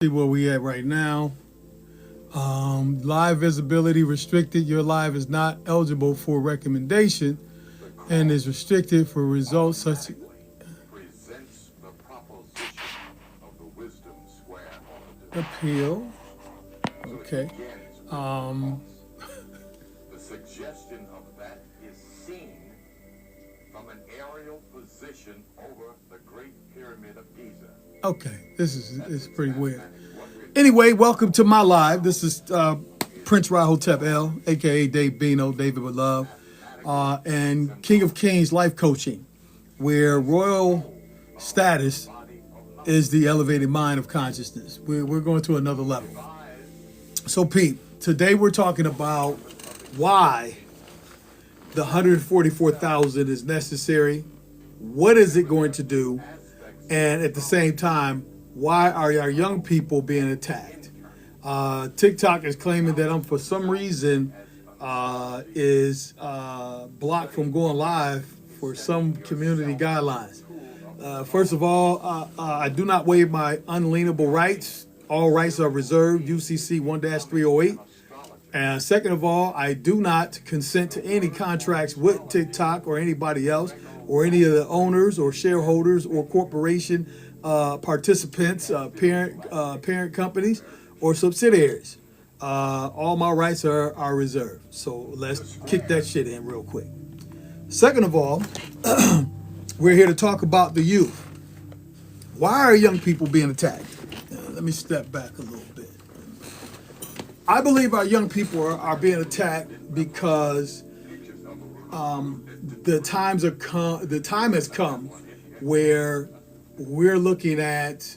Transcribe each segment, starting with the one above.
See where we at right now. Live visibility restricted. Your live is not eligible for recommendation and is restricted for results such as appeal. Okay. The suggestion of that is seen from an aerial position over the Great Pyramid of Giza. Okay, this is pretty weird. Anyway, welcome to my live. This is Prince Rahotep L, aka Dave Bino, David with Love, and King of Kings Life Coaching, where royal status is the elevated mind of consciousness. We're going to another level. So, Pete, today we're talking about why the 144,000 is necessary. What is it going to do? And at the same time, why are our young people being attacked? TikTok is claiming that I'm, for some reason, is blocked from going live for some community guidelines. First of all, I do not waive my unalienable rights. All rights are reserved, UCC 1-308. And second of all, I do not consent to any contracts with TikTok or anybody else or any of the owners or shareholders or corporation participants, parent companies or subsidiaries. All my rights are reserved. So let's kick that shit in real quick. Second of all, we're here to talk about the youth. Why are young people being attacked? Let me step back a little bit. I believe our young people are being attacked because the time has come where we're looking at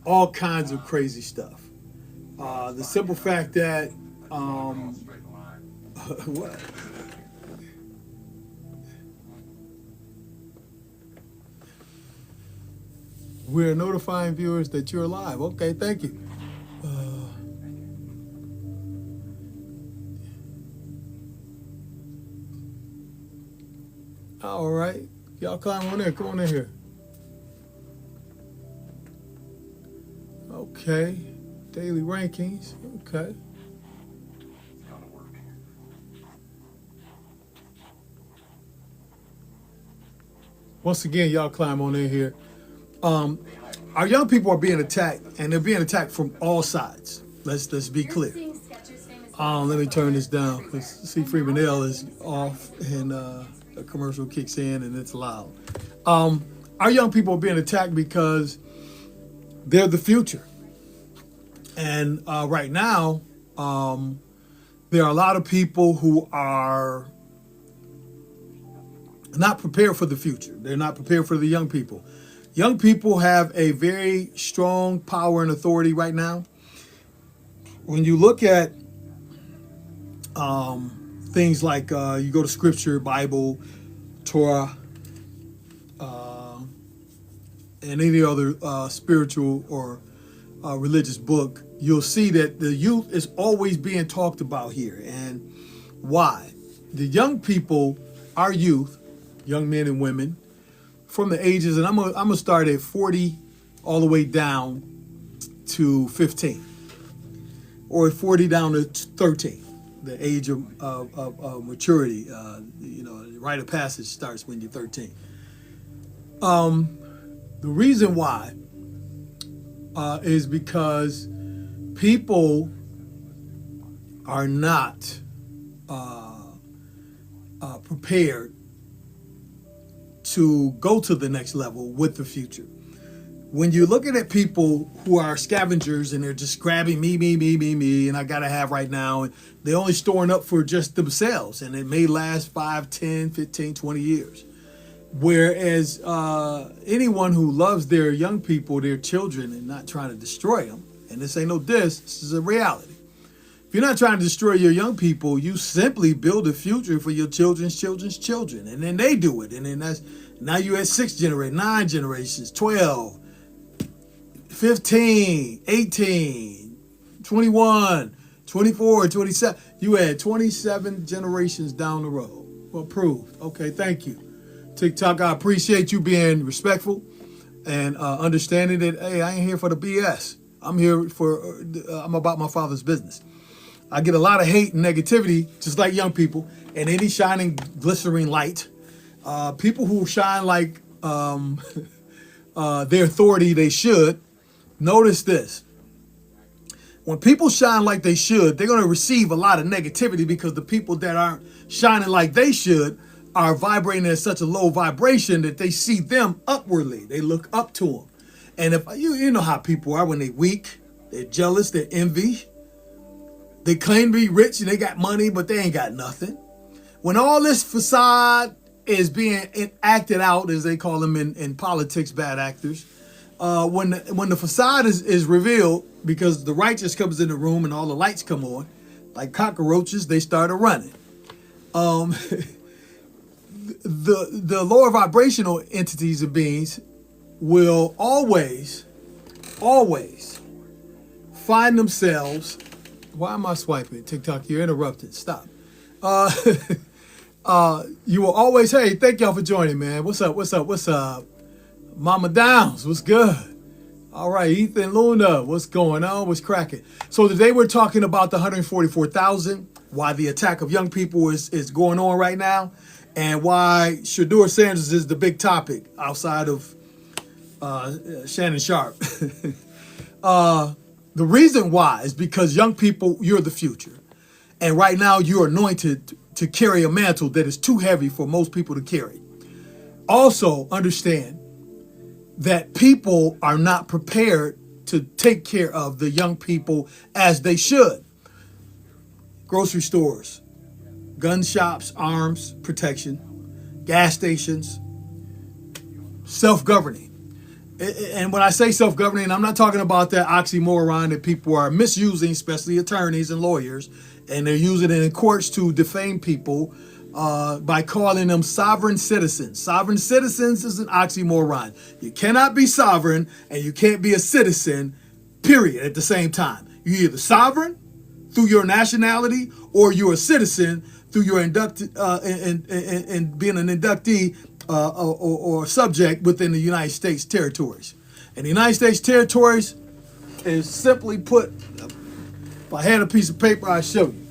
all kinds of crazy stuff. The simple fact that what? We're notifying viewers that you're live. Okay, thank you. All right. Y'all climb on in. Come on in here. Okay. Daily rankings. Okay. Once again, y'all climb on in here. Our young people are being attacked, and they're being attacked from all sides. Let's be clear. Let me turn this down because C. Freeman L is off, and a commercial kicks in, and it's loud. Our young people are being attacked because they're the future, and right now, there are a lot of people who are not prepared for the future. They're not prepared for the young people. Young people have a very strong power and authority right now. When you look at things like you go to Scripture, Bible, Torah, and any other spiritual or religious book, you'll see that the youth is always being talked about here. And why? The young people, our youth, young men and women, from the ages, and I'm gonna start at 40 all the way down to 15, or 40 down to 13, the age of maturity. The rite of passage starts when you're 13. The reason why is because people are not prepared to go to the next level with the future. When you're looking at people who are scavengers and they're just grabbing me, and I gotta have right now, and they're only storing up for just themselves, and it may last 5, 10, 15, 20 years. Whereas anyone who loves their young people, their children, and not trying to destroy them, and this ain't no diss, this is a reality. If you're not trying to destroy your young people, you simply build a future for your children's children's children. And then they do it. And then now you're at 6 generations, 9 generations, 12, 15, 18, 21, 24, 27. You had 27 generations down the road. Well, proved. Okay, thank you. TikTok, I appreciate you being respectful. and understanding that, hey, I ain't here for the BS. I'm here for, I'm about my Father's business. I get a lot of hate and negativity, just like young people, and any shining, glistering light. People who shine like their authority they should. Notice this. When people shine like they should, they're going to receive a lot of negativity because the people that aren't shining like they should are vibrating at such a low vibration that they see them upwardly. They look up to them. And if you know how people are when they're weak, they're jealous, they're envy. They claim to be rich and they got money, but they ain't got nothing. When all this facade is being acted out, as they call them in politics, bad actors, when the facade is revealed, because the righteous comes in the room and all the lights come on, like cockroaches, they started running. The lower vibrational entities and beings will always find themselves. Why am I swiping? TikTok, you're interrupted. Stop. You will always, hey, thank y'all for joining, man. What's up? Mama Downs, what's good? All right, Ethan Luna, what's going on? What's cracking? So today we're talking about the 144,000, why the attack of young people is going on right now, and why Shedeur Sanders is the big topic outside of Shannon Sharp. The reason why is because young people, you're the future. And right now you're anointed to carry a mantle that is too heavy for most people to carry. Also understand that people are not prepared to take care of the young people as they should. Grocery stores, gun shops, arms, protection, gas stations, self-governing. And when I say self-governing, I'm not talking about that oxymoron that people are misusing, especially attorneys and lawyers, and they're using it in courts to defame people by calling them sovereign citizens. Sovereign citizens is an oxymoron. You cannot be sovereign and you can't be a citizen, period, at the same time. You're either sovereign through your nationality or you're a citizen through your and being an inductee or subject within the United States territories. And the United States territories is simply put, if I had a piece of paper, I'd show you.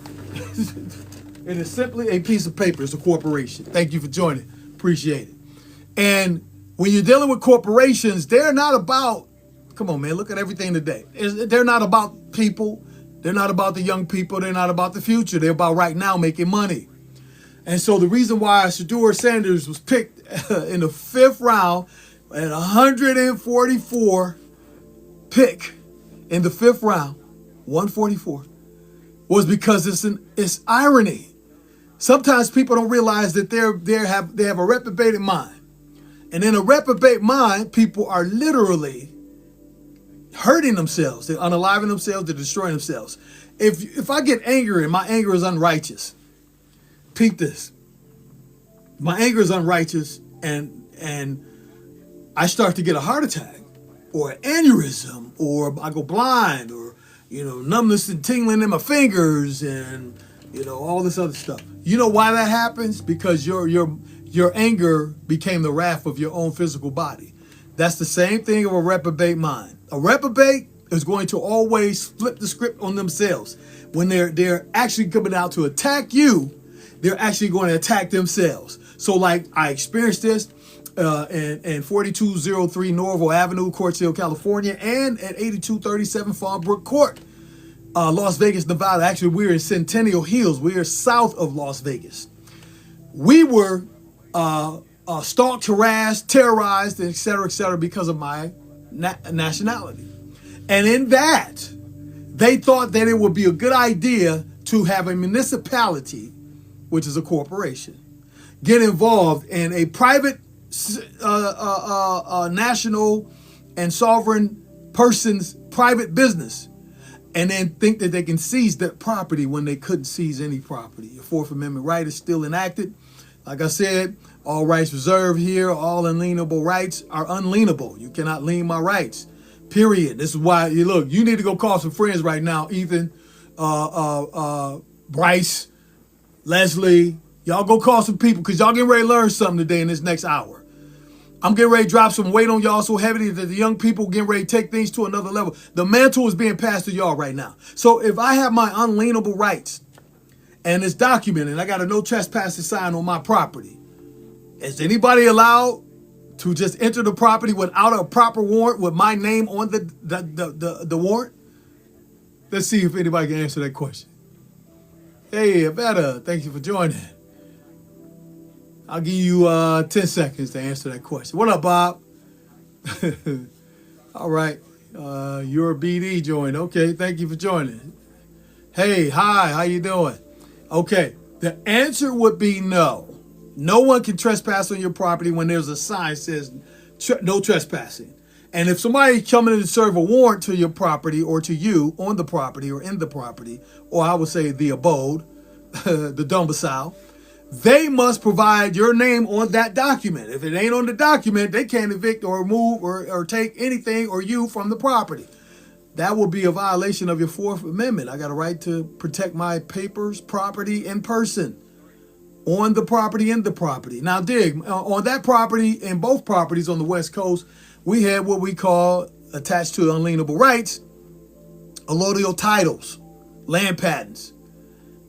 It is simply a piece of paper. It's a corporation. Thank you for joining. Appreciate it. And when you're dealing with corporations, they're not about, come on, man, look at everything today. They're not about people. They're not about the young people. They're not about the future. They're about right now making money. And so the reason why Shedeur Sanders was picked in the 5th round at 144 pick in the 5th round, 144, was because it's irony. Sometimes people don't realize that they have a reprobated mind. And in a reprobate mind, people are literally hurting themselves. They're unaliving themselves. They're destroying themselves. If I get angry and my anger is unrighteous, peep this. My anger is unrighteous and I start to get a heart attack or an aneurysm or I go blind or, numbness and tingling in my fingers and, all this other stuff. You know why that happens? Because your anger became the wrath of your own physical body. That's the same thing of a reprobate mind. A reprobate is going to always flip the script on themselves. When they're actually coming out to attack you, they're actually going to attack themselves. So like I experienced this in 4203 Norville Avenue, Quartz Hill, California, and at 8237 Fallbrook Court, Las Vegas, Nevada. Actually, we're in Centennial Hills. We are south of Las Vegas. We were stalked, harassed, terrorized, et cetera, because of my nationality. And in that, they thought that it would be a good idea to have a municipality, which is a corporation, get involved in a private, national and sovereign person's private business, and then think that they can seize that property when they couldn't seize any property. Your Fourth Amendment right is still enacted. Like I said, all rights reserved here, all unalienable rights are unalienable. You cannot lien my rights, period. This is why, you need to go call some friends right now, Ethan, Bryce, Leslie. Y'all go call some people because y'all getting ready to learn something today in this next hour. I'm getting ready to drop some weight on y'all so heavy that the young people getting ready to take things to another level. The mantle is being passed to y'all right now. So if I have my unalienable rights and it's documented, I got a no trespassing sign on my property, is anybody allowed to just enter the property without a proper warrant with my name on the warrant? Let's see if anybody can answer that question. Hey, Avetta, thank you for joining. I'll give you 10 seconds to answer that question. What up, Bob? All right. Your BD joined. Okay, thank you for joining. Hey, hi, how you doing? Okay, the answer would be no. No one can trespass on your property when there's a sign that says no trespassing. And if somebody's coming in to serve a warrant to your property or to you on the property or in the property, or I would say the abode, the domicile, they must provide your name on that document. If it ain't on the document, they can't evict or move or take anything or you from the property. That will be a violation of your Fourth Amendment. I got a right to protect my papers, property, in person, on the property, in the property. Now dig, on that property, in both properties on the West Coast, we had what we call, attached to unalienable rights, allodial titles, land patents,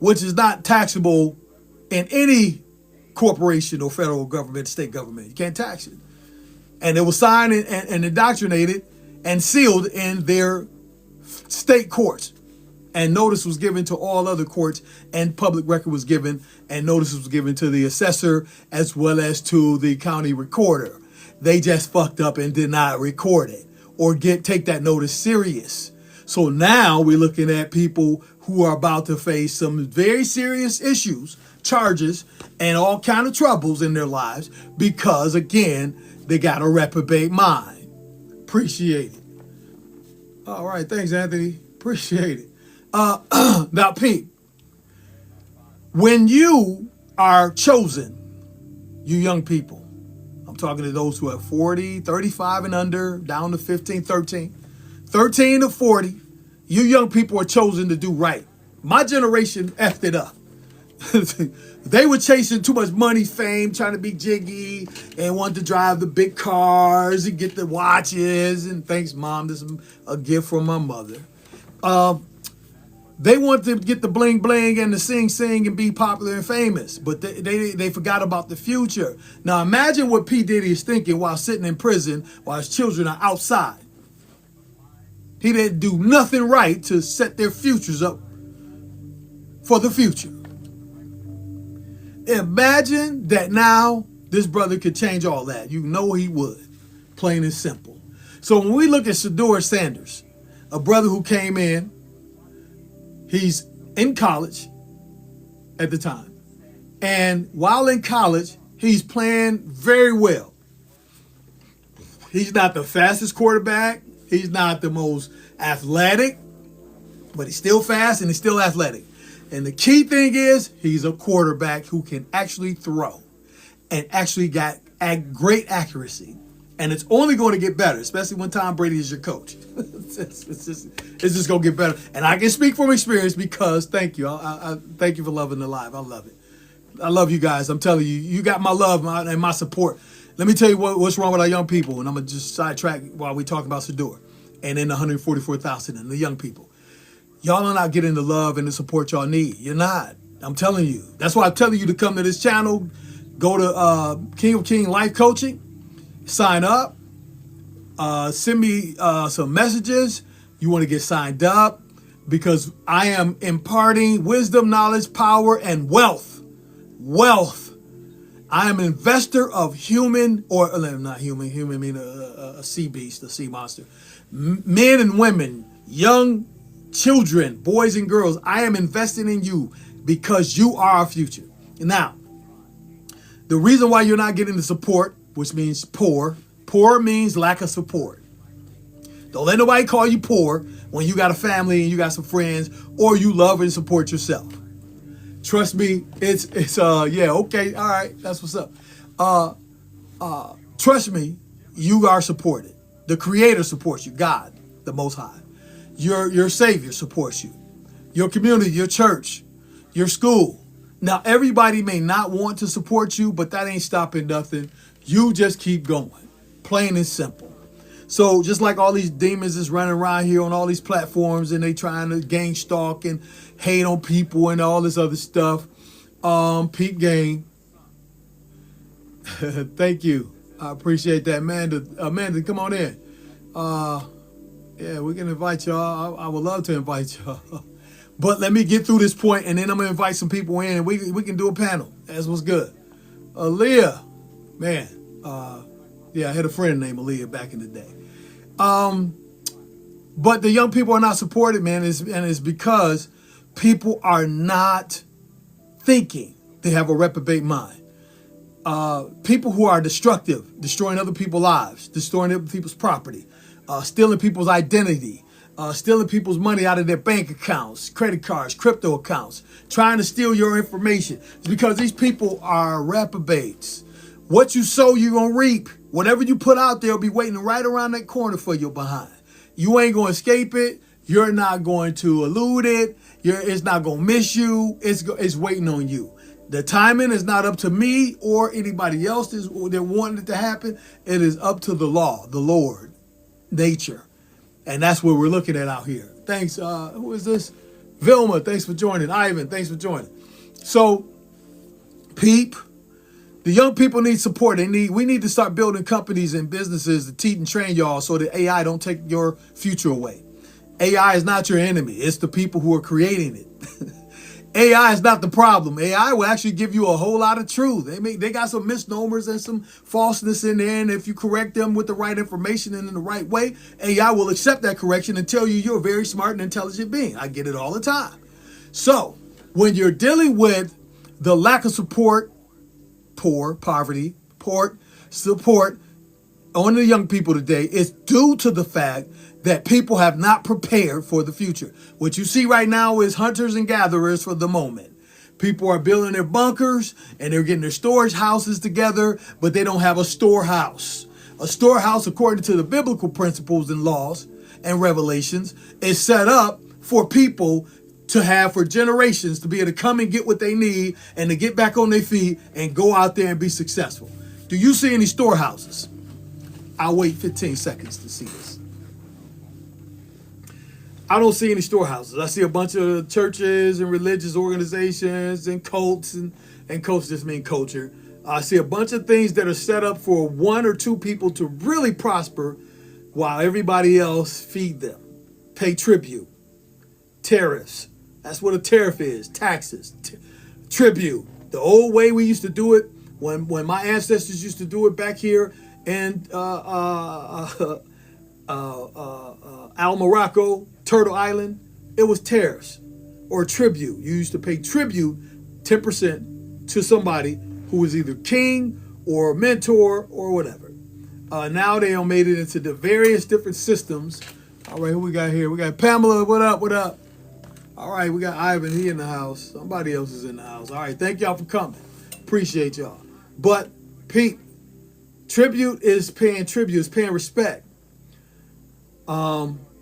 which is not taxable in any corporation or federal government, state government. You can't tax it. And it was signed and indoctrinated and sealed in their state courts. And notice was given to all other courts, and public record was given, and notice was given to the assessor as well as to the county recorder. They just fucked up and did not record it or take that notice serious. So now we're looking at people who are about to face some very serious issues, charges, and all kind of troubles in their lives because, again, they got a reprobate mind. Appreciate it. All right, thanks, Anthony. Appreciate it. Now, Pete, when you are chosen, you young people, I'm talking to those who are 40, 35 and under, down to 15, 13 to 40, you young people are chosen to do right. My generation effed it up. They were chasing too much money, fame, trying to be jiggy, and wanted to drive the big cars and get the watches. And thanks, Mom, this is a gift from my mother. They wanted to get the bling bling and the sing and be popular and famous, but they forgot about the future. Now imagine what P. Diddy is thinking while sitting in prison while his children are outside. He didn't do nothing right to set their futures up for the future. Imagine that now this brother could change all that. You know he would, plain and simple. So when we look at Shedeur Sanders, a brother who came in, he's in college at the time. And while in college, he's playing very well. He's not the fastest quarterback. He's not the most athletic, but he's still fast and he's still athletic. And the key thing is he's a quarterback who can actually throw and actually got great accuracy. And it's only going to get better, especially when Tom Brady is your coach. it's just going to get better. And I can speak from experience because, thank you. I thank you for loving the live. I love it. I love you guys. I'm telling you, you got my love and my support. Let me tell you what's wrong with our young people. And I'm going to just sidetrack while we talk about Shedeur and then the 144,000 and the young people. Y'all are not getting the love and the support y'all need. You're not. I'm telling you. That's why I'm telling you to come to this channel. Go to King of King Life Coaching. Sign up. Send me some messages. You want to get signed up because I am imparting wisdom, knowledge, power, and wealth. Wealth. I am an investor of human, or not human. Human mean a sea beast, a sea monster. Men and women, young children, boys and girls. I am investing in you because you are our future. Now, the reason why you're not getting the support, which means poor. Poor means lack of support. Don't let nobody call you poor when you got a family and you got some friends or you love and support yourself. Trust me, it's yeah, okay, all right, that's what's up. Trust me, you are supported. The Creator supports you, God, the Most High. Your Savior supports you. Your community, your church, your school. Now, everybody may not want to support you, but that ain't stopping nothing. You just keep going. Plain and simple. So just like all these demons is running around here on all these platforms and they trying to gang stalk and hate on people and all this other stuff. Peep game. Thank you. I appreciate that, Amanda. Amanda, come on in. Yeah, we can invite y'all. I would love to invite y'all. But let me get through this point, and then I'm gonna invite some people in, and we can do a panel. That's what's good. Aaliyah, man. Yeah, I had a friend named Aaliyah back in the day. But the young people are not supported, man, and it's because people are not thinking. They have a reprobate mind. People who are destructive, destroying other people's lives, destroying other people's property, stealing people's identity, stealing people's money out of their bank accounts, credit cards, crypto accounts, trying to steal your information. It's because these people are reprobates. What you sow, you're going to reap. Whatever you put out there will be waiting right around that corner for you behind. You ain't going to escape it. You're not going to elude it. It's not going to miss you. It's waiting on you. The timing is not up to me or anybody else that wanting it to happen. It is up to the law, the Lord, nature. And that's what we're looking at out here. Thanks. Who is this? Vilma, thanks for joining. Ivan, thanks for joining. So, peep, the young people need support. We need to start building companies and businesses to teach and train y'all so that AI don't take your future away. AI is not your enemy. It's the people who are creating it. AI is not the problem. AI will actually give you a whole lot of truth. They got some misnomers and some falseness in there, and if you correct them with the right information and in the right way, AI will accept that correction and tell you you're a very smart and intelligent being. I get it all the time. So when you're dealing with the lack of support, poverty, support on the young people today, it's due to the fact that people have not prepared for the future. What you see right now is hunters and gatherers for the moment. People are building their bunkers and they're getting their storage houses together, but they don't have a storehouse. A storehouse, according to the biblical principles and laws and revelations, is set up for people to have for generations to be able to come and get what they need and to get back on their feet and go out there and be successful. Do you see any storehouses? I'll wait 15 seconds to see this. I don't see any storehouses. I see a bunch of churches and religious organizations and cults, and cults just mean culture. I see a bunch of things that are set up for one or two people to really prosper while everybody else feed them, pay tribute, tariffs. That's what a tariff is, taxes, tribute. The old way we used to do it, when my ancestors used to do it back here in Al Morocco, Turtle Island, it was tariffs or tribute. You used to pay tribute, 10%, to somebody who was either king or mentor or whatever. Now they have made it into the various different systems. All right, who we got here? We got Pamela. What up? What up? All right, we got Ivan. He in the house. Somebody else is in the house. All right, thank y'all for coming. Appreciate y'all. But Pete, tribute is paying tribute. It's paying respect.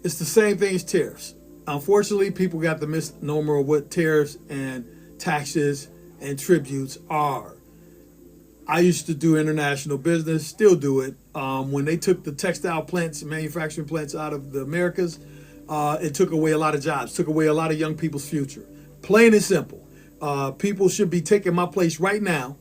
It's the same thing as tariffs. Unfortunately, people got the misnomer of what tariffs and taxes and tributes are. I used to do international business, still do it. When they took the textile plants and manufacturing plants out of the Americas, it took away a lot of jobs, took away a lot of young people's future. Plain and simple. People should be taking my place right now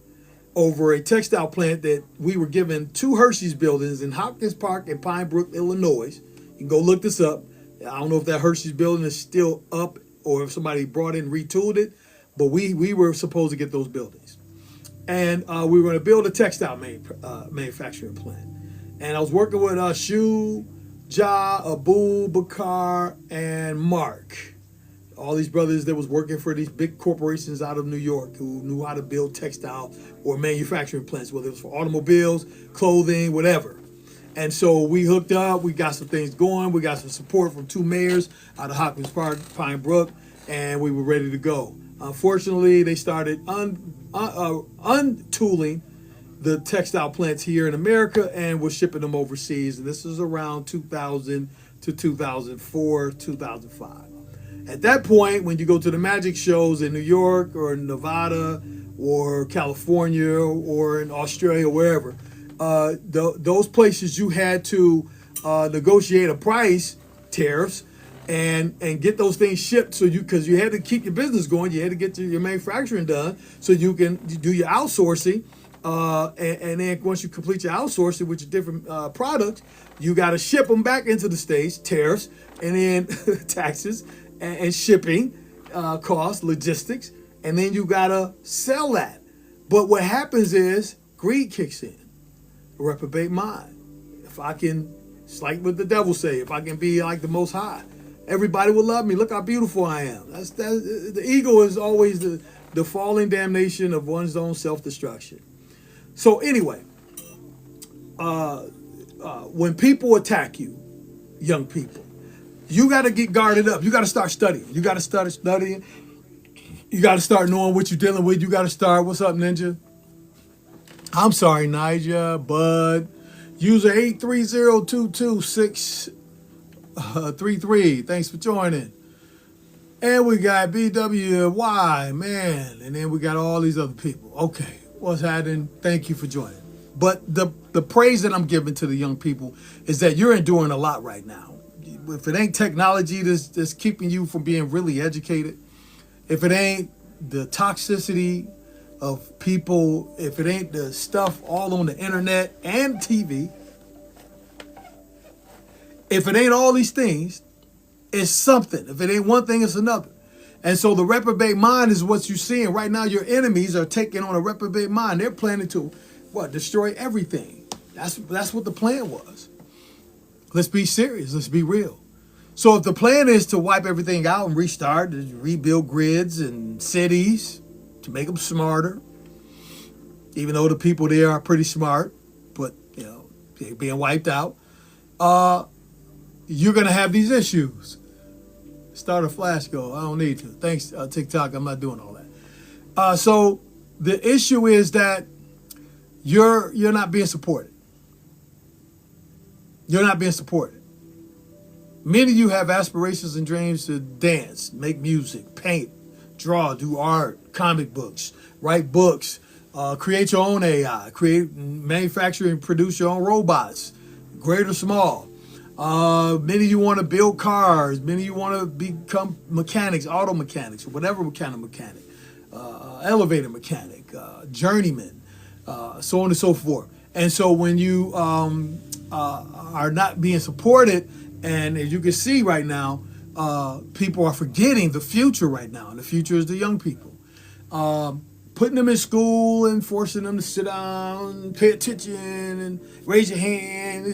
over a textile plant that we were given 2 Hershey's buildings in Hopkins Park in Pine Brook, Illinois. You can go look this up. I don't know if that Hershey's building is still up or if somebody brought in and retooled it, but we were supposed to get those buildings. And we were going to build a textile manufacturing plant. And I was working with Shu, Ja, Abu, Bakar, and Mark. All these brothers that was working for these big corporations out of New York who knew how to build textile or manufacturing plants, whether it was for automobiles, clothing, whatever. And so we hooked up, we got some things going, we got some support from 2 mayors out of Hopkins Park, Pine Brook, and we were ready to go. Unfortunately, they started untooling the textile plants here in America and was shipping them overseas. And this was around 2000 to 2004, 2005. At that point, when you go to the magic shows in New York or Nevada or California or in Australia, wherever, those places you had to negotiate a price, tariffs, and get those things shipped, so because you had to keep your business going, you had to get your manufacturing done so you can do your outsourcing. And then once you complete your outsourcing with your different products, you got to ship them back into the States, tariffs, and then taxes and shipping costs, logistics, and then you got to sell that. But what happens is greed kicks in, a reprobate mind. If I can, it's like what the devil say, if I can be like the Most High, everybody will love me. Look how beautiful I am. That's the ego is always the falling damnation of one's own self-destruction. So anyway, when people attack you, young people, you got to get guarded up. You got to start studying. You got to start studying. You got to start knowing what you're dealing with. You got to start. What's up, Ninja? I'm sorry, Nija, Bud. User 8302263. Thanks for joining. And we got BWY, man. And then we got all these other people. Okay, what's happening? Thank you for joining. But the praise that I'm giving to the young people is that you're enduring a lot right now. If it ain't technology that's keeping you from being really educated, if it ain't the toxicity of people, if it ain't the stuff all on the internet and TV, if it ain't all these things, it's something. If it ain't one thing, it's another. And so the reprobate mind is what you're seeing right now. Your enemies are taking on a reprobate mind. They're planning to destroy everything. That's what the plan was. Let's be serious. Let's be real. So if the plan is to wipe everything out and restart, to rebuild grids and cities to make them smarter, even though the people there are pretty smart, but they're being wiped out, you're gonna have these issues. Start a flash go. I don't need to. Thanks, TikTok. I'm not doing all that. So the issue is that you're not being supported. You're not being supported. Many of you have aspirations and dreams to dance, make music, paint, draw, do art, comic books, write books, create your own AI, manufacture and produce your own robots, great or small. Many of you want to build cars. Many of you want to become mechanics, auto mechanics, or whatever kind of mechanic, elevator mechanic, journeyman, so on and so forth. And so when you are not being supported, and as you can see right now, people are forgetting the future right now. And the future is the young people. Putting them in school and forcing them to sit down, pay attention, and raise your hand.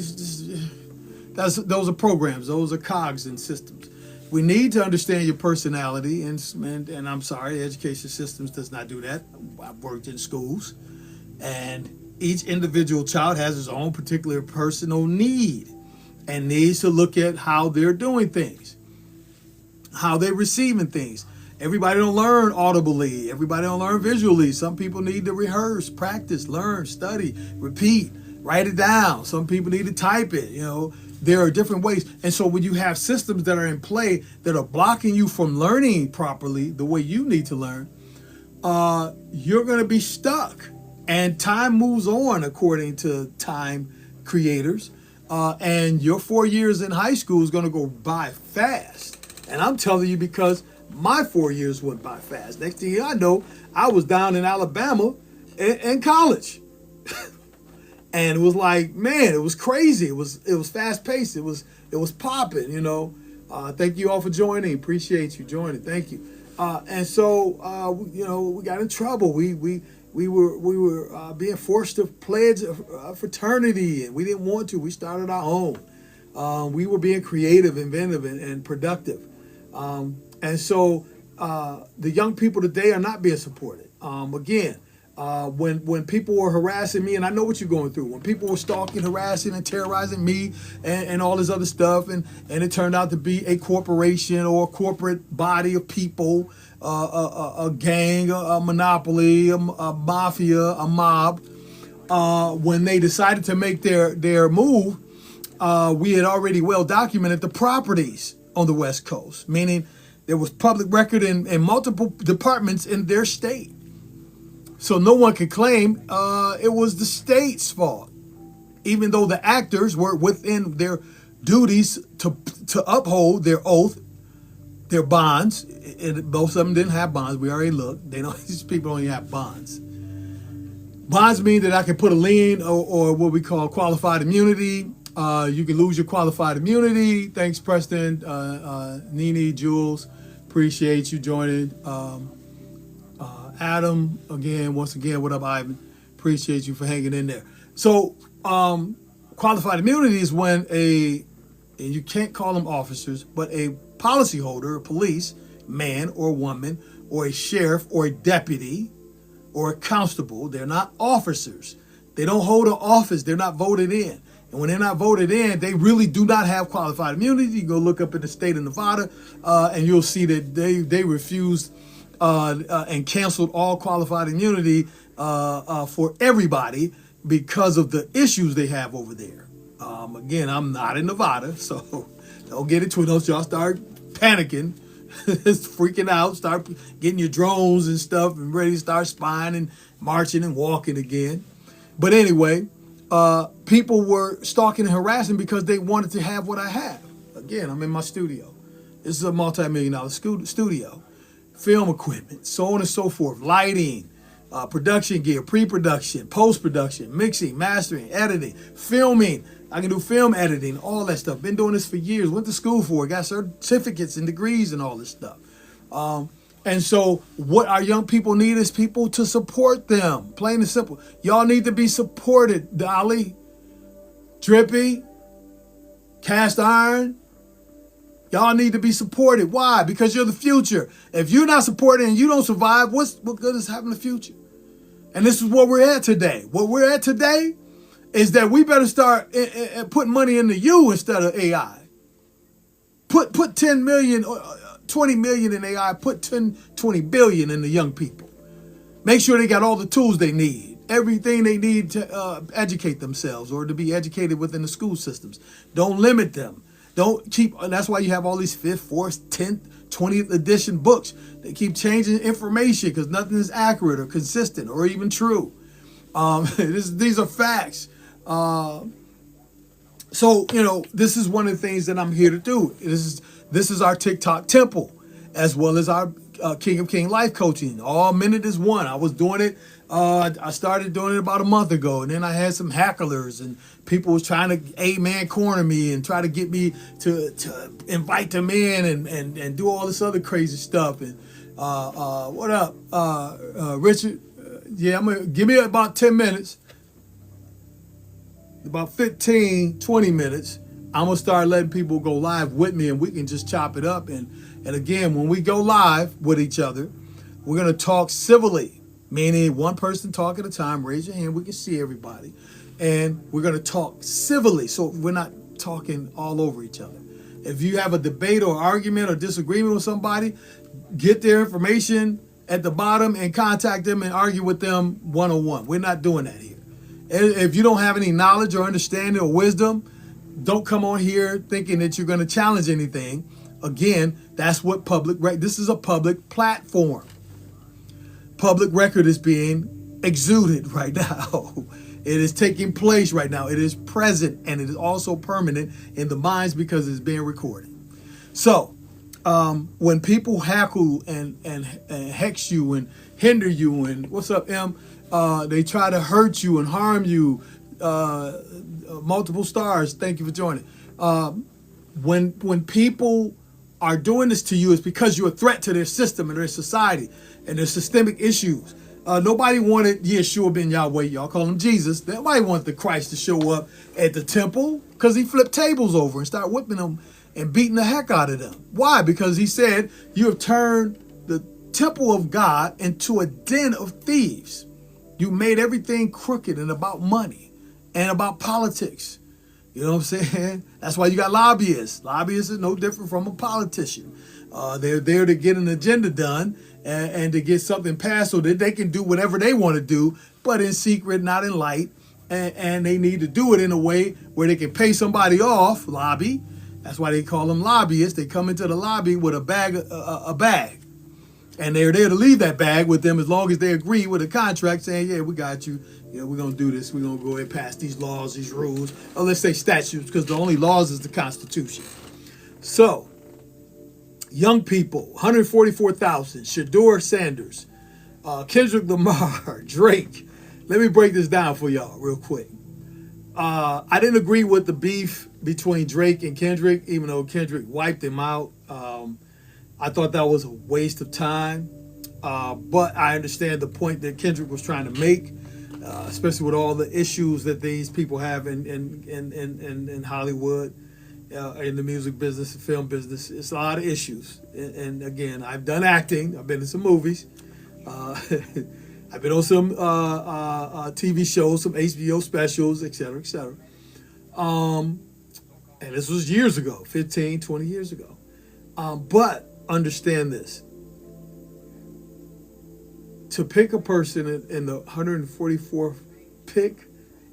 Those are programs. Those are cogs in systems. We need to understand your personality, and I'm sorry, education systems does not do that. I've worked in schools, and each individual child has his own particular personal need and needs to look at how they're doing things, how they're receiving things. Everybody don't learn audibly. Everybody don't learn visually. Some people need to rehearse, practice, learn, study, repeat, write it down. Some people need to type it. There are different ways. And so when you have systems that are in play that are blocking you from learning properly the way you need to learn, you're going to be stuck. And time moves on according to time creators. And your 4 years in high school is going to go by fast. And I'm telling you because my 4 years went by fast. Next thing I know, I was down in Alabama in college. And it was like, man, it was crazy. It was fast paced. It was popping, Thank you all for joining. Appreciate you joining. Thank you. And so, we got in trouble. We were being forced to pledge a fraternity, and we didn't want to. We started our own. We were being creative, inventive, and productive. And so the young people today are not being supported. Again, when people were harassing me, and I know what you're going through, when people were stalking, harassing, and terrorizing me and all this other stuff, and it turned out to be a corporation or a corporate body of people, a gang, a monopoly, a mafia, a mob. When they decided to make their move, we had already well documented the properties on the West Coast, meaning there was public record in multiple departments in their state. So no one could claim it was the state's fault. even though the actors were within their duties to uphold their oath, their bonds. And both of them didn't have bonds. We already looked. They don't. These people don't even have bonds. Bonds mean that I can put a lien or what we call qualified immunity. You can lose your qualified immunity. Thanks, Preston, Nene, Jules. Appreciate you joining. Adam, once again, what up, Ivan? Appreciate you for hanging in there. So, qualified immunity is when and you can't call them officers, but a policyholder, a police man or woman, or a sheriff or a deputy or a constable, they're not officers. They don't hold an office. They're not voted in. And when they're not voted in, they really do not have qualified immunity. You go look up in the state of Nevada, and you'll see that they refused and canceled all qualified immunity for everybody because of the issues they have over there. Again, I'm not in Nevada, so don't get into it. Don't y'all start panicking, freaking out, start getting your drones and stuff and ready to start spying and marching and walking again. But anyway, people were stalking and harassing because they wanted to have what I have. Again, I'm in my studio. This is a multi-million-dollar studio. Film equipment, so on and so forth, lighting, production gear, pre-production, post-production, mixing, mastering, editing, filming. I can do film editing, all that stuff. Been doing this for years. Went to school for it. Got certificates and degrees and all this stuff. And so what our young people need is people to support them. Plain and simple. Y'all need to be supported. Dolly, Drippy, Cast Iron. Y'all need to be supported. Why? Because you're the future. If you're not supported and you don't survive, what good is having a future? And this is where we're at today. What we're at today is that we better start putting money into you instead of AI. Put 10 million, 20 million in AI, put 20 billion in the young people. Make sure they got all the tools they need, everything they need to educate themselves or to be educated within the school systems. Don't limit them. Don't keep, that's why you have all these 5th, 4th, 10th, 20th edition books. They keep changing information because nothing is accurate or consistent or even true. These are facts. So, this is one of the things that I'm here to do. This is our TikTok temple, as well as our King of King life coaching. All minute is one. I was doing it. I started doing it about a month ago, and then I had some hecklers and people was trying to amen corner me and try to get me to invite them in and do all this other crazy stuff. And what up, Richard? Yeah, give me about 10 minutes. About 15, 20 minutes, I'm going to start letting people go live with me and we can just chop it up. And again, when we go live with each other, we're going to talk civilly, meaning one person talk at a time. Raise your hand. We can see everybody. And we're going to talk civilly, so we're not talking all over each other. If you have a debate or argument or disagreement with somebody, get their information at the bottom and contact them and argue with them one-on-one. We're not doing that here. If you don't have any knowledge or understanding or wisdom, don't come on here thinking that you're going to challenge anything. Again, that's what this is a public platform. Public record is being exuded right now. It is taking place right now. It is present and it is also permanent in the minds because it's being recorded. So, when people hackle and hex you and hinder you and what's up, M? They try to hurt you and harm you. Multiple stars. Thank you for joining. When people are doing this to you, it's because you're a threat to their system and their society and their systemic issues. Nobody wanted Yeshua ben Yahweh, y'all call him Jesus. Nobody wanted the Christ to show up at the temple because he flipped tables over and started whipping them and beating the heck out of them. Why? Because he said, you have turned the temple of God into a den of thieves. You made everything crooked and about money and about politics. You know what I'm saying? That's why you got lobbyists. Lobbyists is no different from a politician. They're there to get an agenda done and to get something passed so that they can do whatever they want to do, but in secret, not in light. And they need to do it in a way where they can pay somebody off, lobby. That's why they call them lobbyists. They come into the lobby with a bag. And they're there to leave that bag with them as long as they agree with a contract saying, yeah, we got you. Yeah, we're going to do this. We're going to go ahead and pass these laws, these rules. Or let's say statutes, because the only laws is the Constitution. So, young people, 144,000, Shador Sanders, Kendrick Lamar, Drake. Let me break this down for y'all real quick. I didn't agree with the beef between Drake and Kendrick, even though Kendrick wiped him out. I thought that was a waste of time. But I understand the point that Kendrick was trying to make, especially with all the issues that these people have in Hollywood, in the music business, the film business. It's a lot of issues. And again, I've done acting. I've been in some movies. I've been on some TV shows, some HBO specials, et cetera, et cetera. And this was years ago, 15, 20 years ago. But understand this. To pick a person in the 144th pick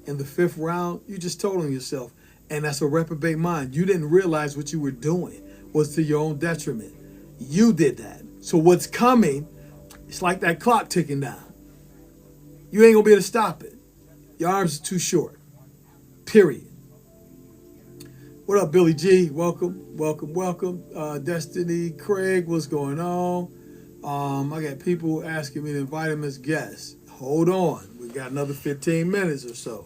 in the 5th round, you just told on yourself. And that's a reprobate mind. You didn't realize what you were doing was to your own detriment. You did that. So what's coming, it's like that clock ticking down. You ain't gonna be able to stop it. Your arms are too short. Period. What up, Billy G? Welcome, welcome, welcome. Destiny, Craig, what's going on? I got people asking me to invite him as guests. Hold on. We got another 15 minutes or so.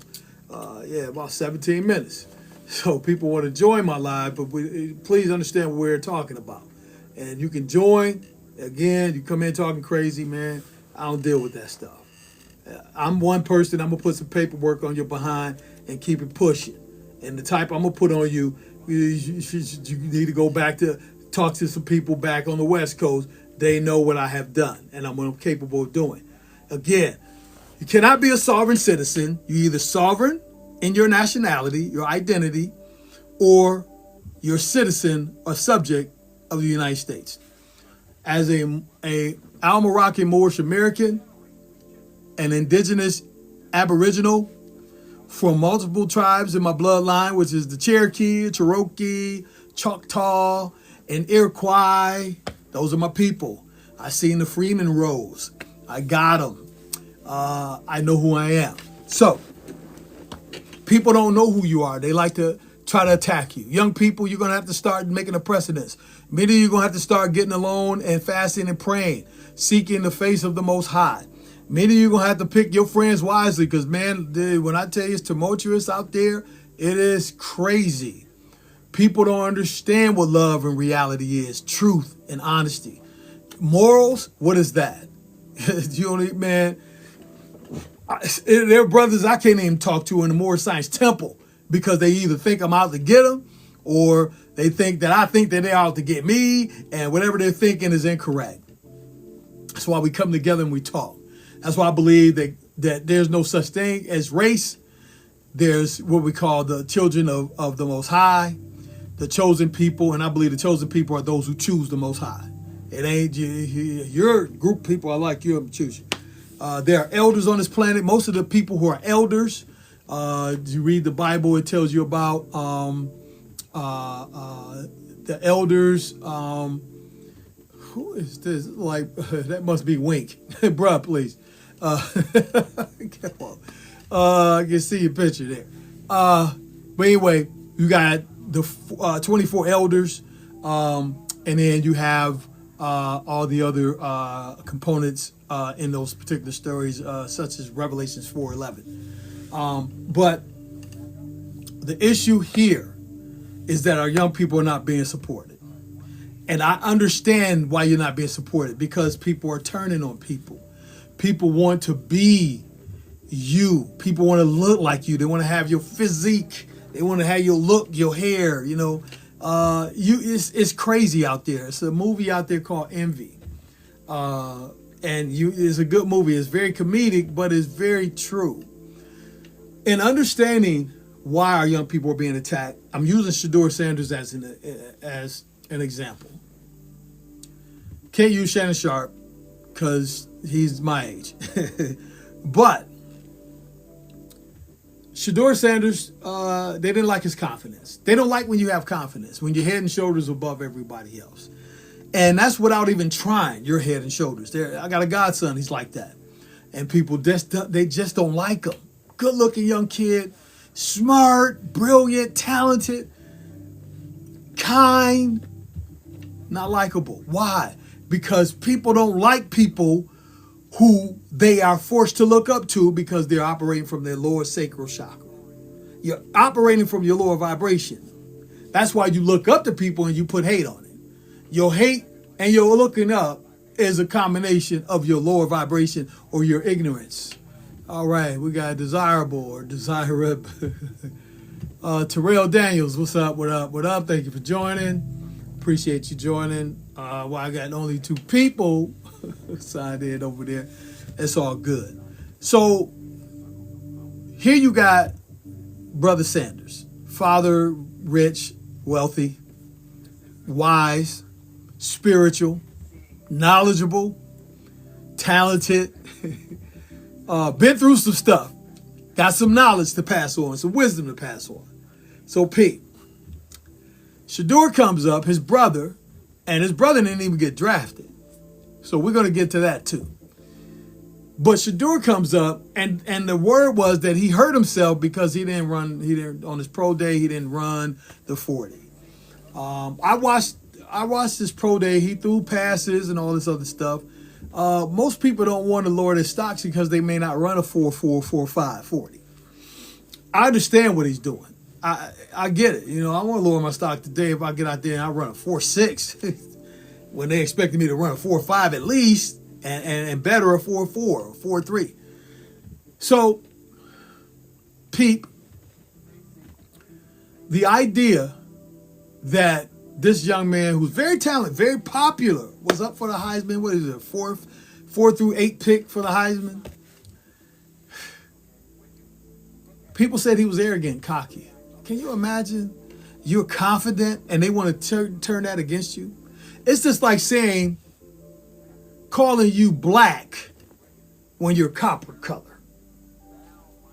About 17 minutes. So people want to join my live, but please understand what we're talking about. And you can join. Again, you come in talking crazy, man. I don't deal with that stuff. I'm one person. I'm going to put some paperwork on your behind and keep it pushing. And the type I'm going to put on you, you need to go back to talk to some people back on the West Coast. They know what I have done and I'm capable of doing. Again, you cannot be a sovereign citizen. You're either sovereign in your nationality, your identity, or you're citizen or subject of the United States. As a Al-Moroccan Moorish American, an indigenous Aboriginal from multiple tribes in my bloodline, which is the Cherokee, Cherokee, Choctaw, and Iroquois. Those are my people. I seen the Freeman Rose. I got them. I know who I am. So, people don't know who you are. They like to try to attack you. Young people, you're going to have to start making a precedence. Many of you are going to have to start getting alone and fasting and praying, seeking the face of the Most High. Many of you are going to have to pick your friends wisely because, man, when I tell you it's tumultuous out there, it is crazy. People don't understand what love and reality is, truth and honesty. Morals, what is that? You don't, man, there are brothers I can't even talk to in the Moorish Science Temple because they either think I'm out to get them or they think that I think that they're out to get me, and whatever they're thinking is incorrect. That's why we come together and we talk. That's why I believe that there's no such thing as race. There's what we call the children of the Most High, the chosen people, and I believe the chosen people are those who choose the Most High. It ain't your group of people. I like you. I'm choosing. There are elders on this planet. Most of the people who are elders, you read the Bible, it tells you about the elders. Who is this? Like, that must be Wink. Bruh, please. I can see your picture there. But anyway, you got the 24 elders, and then you have all the other components in those particular stories, such as Revelations 4:11. But the issue here is that our young people are not being supported. And I understand why you're not being supported, because people are turning on people. People want to be you. People want to look like you. They want to have your physique. They want to have your look, your hair, you know. It's crazy out there. It's a movie out there called Envy. It's a good movie. It's very comedic, but it's very true. In understanding why our young people are being attacked, I'm using Shador Sanders as an example. Can't use Shannon Sharp because he's my age. But Shador Sanders, they didn't like his confidence. They don't like when you have confidence, when you're head and shoulders above everybody else. And that's without even trying. You're head and shoulders. I got a godson, he's like that. And people they just don't like him. Good looking young kid, smart, brilliant, talented, kind, not likable. Why? Because people don't like people who they are forced to look up to because they're operating from their lower sacral chakra. You're operating from your lower vibration. That's why you look up to people and you put hate on it. Your hate and your looking up is a combination of your lower vibration or your ignorance. All right, we got desirable or desirable. Terrell Daniels, what's up? What up? What up? Thank you for joining. Appreciate you joining. Well, I got only 2 people signed in over there. It's all good. So here you got Brother Sanders, father, rich, wealthy, wise, spiritual, knowledgeable, talented, been through some stuff, got some knowledge to pass on, some wisdom to pass on. So Pete, Shador comes up, his brother, and his brother didn't even get drafted. So we're going to get to that too. But Shador comes up, and the word was that he hurt himself because he didn't on his pro day, he didn't run the 40. I watched his pro day. He threw passes and all this other stuff. Most people don't want to lower their stocks because they may not run a 4.4, 4.5, 40. I understand what he's doing. I get it. You know, I want to lower my stock today if I get out there and I run a 4.6 when they expected me to run a 4.5 at least and better a 4.4 or 4.3. So, Peep, the idea that this young man who's very talented, very popular, was up for the Heisman. What is it, 4 through 8 pick for the Heisman? People said he was arrogant, cocky. Can you imagine? You're confident and they want to turn that against you. It's just like saying, calling you black when you're copper color.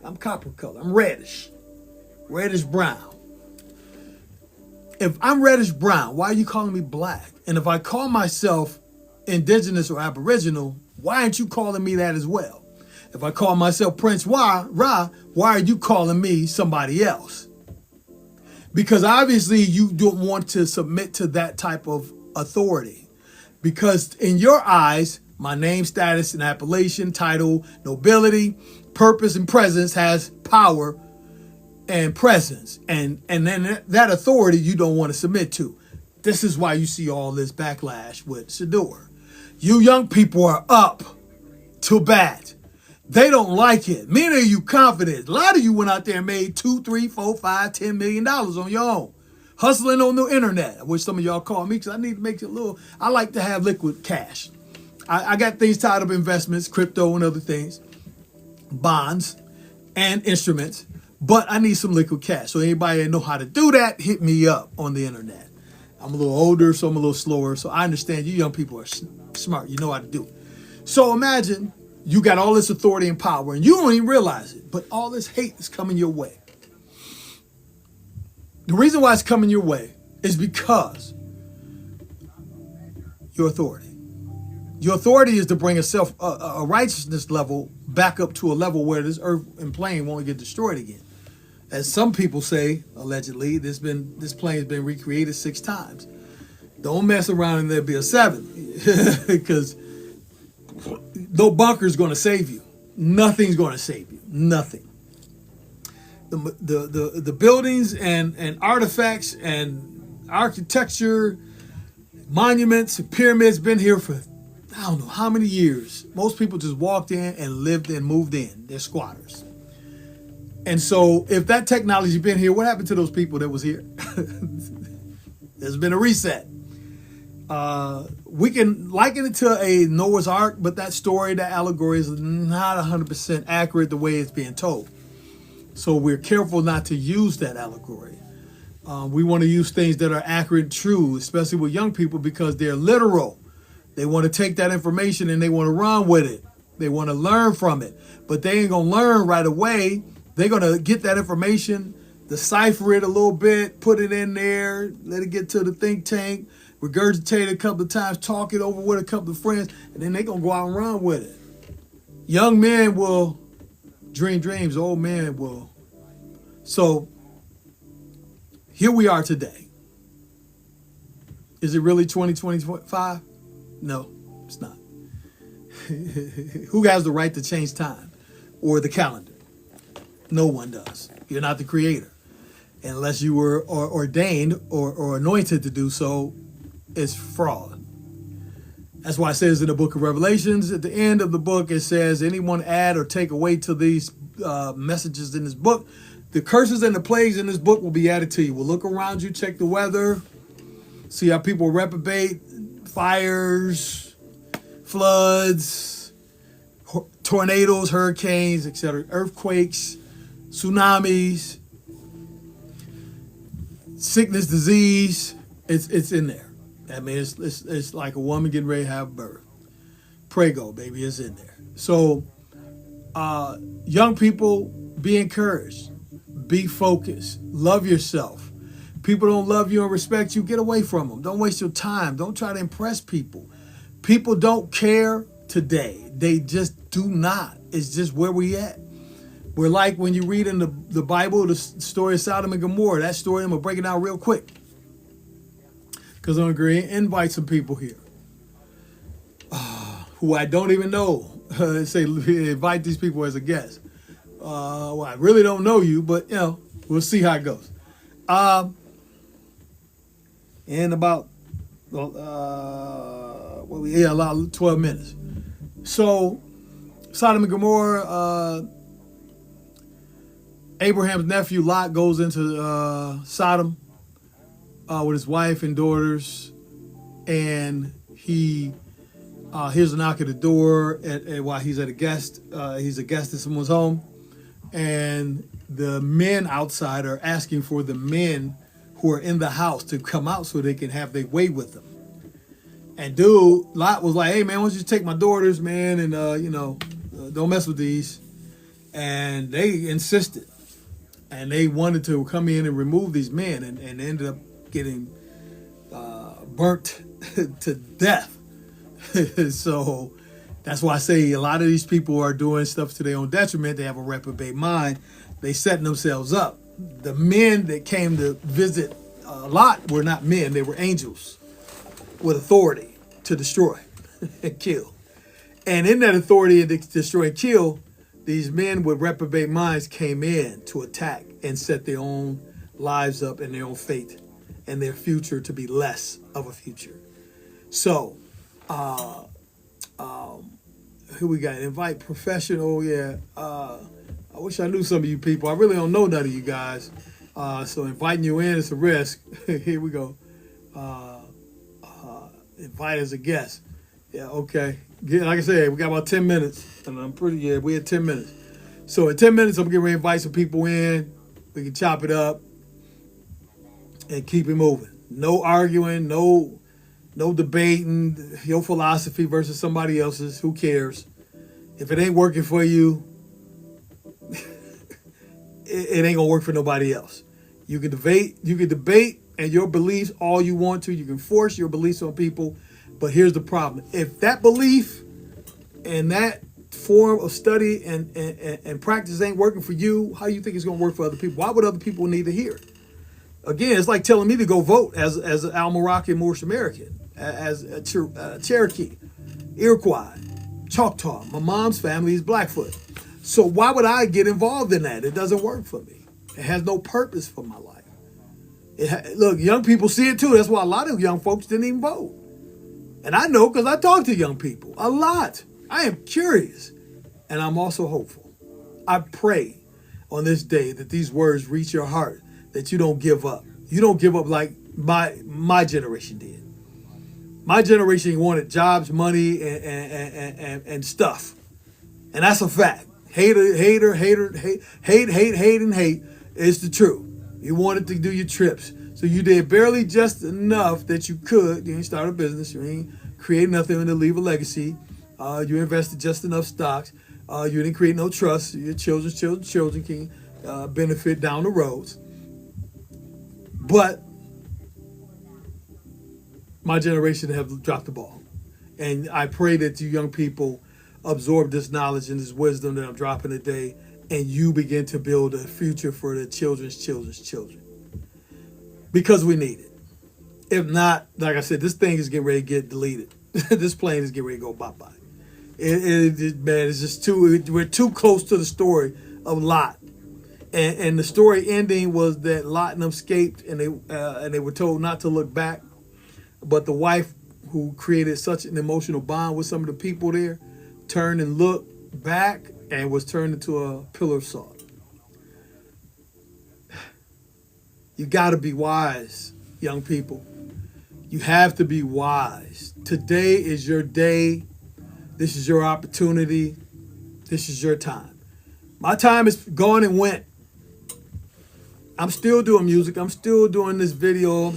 I'm copper color. I'm reddish brown. If I'm reddish brown, why are you calling me black? And if I call myself indigenous or aboriginal, why aren't you calling me that as well? If I call myself Prince Ra, why are you calling me somebody else? Because obviously you don't want to submit to that type of authority. Because in your eyes, my name, status, and appellation, title, nobility, purpose, and presence has power and presence. And then that authority you don't want to submit to. This is why you see all this backlash with Shador. You young people are up to bat. They don't like it. Many of you confident. A lot of you went out there and made $2, $3, $4, $5, $10 million on your own. Hustling on the internet. I wish some of y'all call me because I need to make it a little. I like to have liquid cash. I got things tied up, investments, crypto and other things, bonds and instruments, but I need some liquid cash. So anybody that know how to do that, hit me up on the internet. I'm a little older, so I'm a little slower. So I understand you young people are smart. You know how to do it. So imagine you got all this authority and power and you don't even realize it, but all this hate is coming your way. The reason why it's coming your way is because your authority. Your authority is to bring a righteousness level back up to a level where this earth and plane won't get destroyed again. As some people say, allegedly, this plane has been recreated 6 times. Don't mess around and there'll be a 7th because no bunker's going to save you. Nothing's going to save you. Nothing. The buildings and artifacts and architecture, monuments, pyramids been here for I don't know how many years. Most people just walked in and lived and moved in. They're squatters. And so if that technology been here, what happened to those people that was here? There's been a reset. We can liken it to a Noah's Ark, but that story, that allegory is not 100% accurate the way it's being told. So we're careful not to use that allegory. We want to use things that are accurate and true, especially with young people, because they're literal. They want to take that information and they want to run with it. They want to learn from it. But they ain't going to learn right away. They're going to get that information decipher it a little bit, put it in there, let it get to the think tank, regurgitate it a couple of times, talk it over with a couple of friends, and then they're going to go out and run with it. Young men will dream dreams, old men will. So here we are today. Is it really 2025? No, it's not. Who has the right to change time or the calendar? No one does. You're not the creator. Unless you were ordained or anointed to do so, it's fraud. That's why it says in the book of Revelations, at the end of the book, it says, anyone add or take away to these messages in this book, the curses and the plagues in this book will be added to you. We'll look around you, check the weather, see how people reprobate, fires, floods, tornadoes, hurricanes, etc., earthquakes, tsunamis, sickness, disease. It's in there. I mean, it's like a woman getting ready to have birth. Prego, baby, it's in there. So, young people, be encouraged, be focused, love yourself. People don't love you and respect you, get away from them. Don't waste your time. Don't try to impress people. People don't care today. They just do not. It's just where we at. We're like when you read in the Bible, the story of Sodom and Gomorrah. That story, I'm going to break it down real quick, because I'm going to invite some people here who I don't even know. Say, invite these people as a guest. Well, I really don't know you, but, we'll see how it goes. In about, 12 minutes. So, Sodom and Gomorrah, Abraham's nephew Lot goes into Sodom with his wife and daughters, and he hears a knock at the door while he's at a guest. He's a guest at someone's home, and the men outside are asking for the men who are in the house to come out so they can have their way with them. And dude, Lot was like, "Hey man, why don't you take my daughters, man, and don't mess with these." And they insisted, and they wanted to come in and remove these men, and ended up getting burnt to death. So that's why I say a lot of these people are doing stuff to their own detriment. They have a reprobate mind. They setting themselves up. The men that came to visit Lot were not men. They were angels with authority to destroy and kill. And in that authority to destroy and kill, these men with reprobate minds came in to attack and set their own lives up and their own fate and their future to be less of a future. So, who we got? Invite professional. Yeah. I wish I knew some of you people. I really don't know none of you guys. So inviting you in is a risk. Here we go. Invite as a guest. Yeah, okay. Like I said, we got about 10 minutes. And we had 10 minutes. So in 10 minutes, I'm getting ready to invite some people in. We can chop it up and keep it moving. No arguing, no debating your philosophy versus somebody else's. Who cares? If it ain't working for you, it ain't gonna work for nobody else. You can debate and your beliefs all you want to. You can force your beliefs on people, but here's the problem. If that belief and that form of study and practice ain't working for you, how do you think it's gonna work for other people? Why would other people need to hear it? Again, it's like telling me to go vote as an Al-Moroccan Moorish American, as a Cherokee, Iroquois, Choctaw. My mom's family is Blackfoot. So why would I get involved in that? It doesn't work for me. It has no purpose for my life. Look, young people see it too. That's why a lot of young folks didn't even vote. And I know because I talk to young people a lot. I am curious, and I'm also hopeful. I pray on this day that these words reach your heart, that you don't give up. You don't give up like my generation did. My generation wanted jobs, money, and stuff. And that's a fact. Hate is the truth. You wanted to do your trips. So you did barely just enough that you could. You didn't start a business. You ain't create nothing to leave a legacy. You invested just enough stocks. You didn't create no trust. Your children can benefit down the roads. But my generation have dropped the ball. And I pray that you young people absorb this knowledge and this wisdom that I'm dropping today, and you begin to build a future for the children's children. Because we need it. If not, like I said, this thing is getting ready to get deleted. This plane is getting ready to go bye-bye. Man, it's just we're too close to the story of Lot. And the story ending was that Lot and them escaped, and they were told not to look back. But the wife, who created such an emotional bond with some of the people there, turned and looked back and was turned into a pillar of salt. You got to be wise, young people. You have to be wise. Today is your day. This is your opportunity. This is your time. My time is gone and went. I'm still doing music. I'm still doing this video.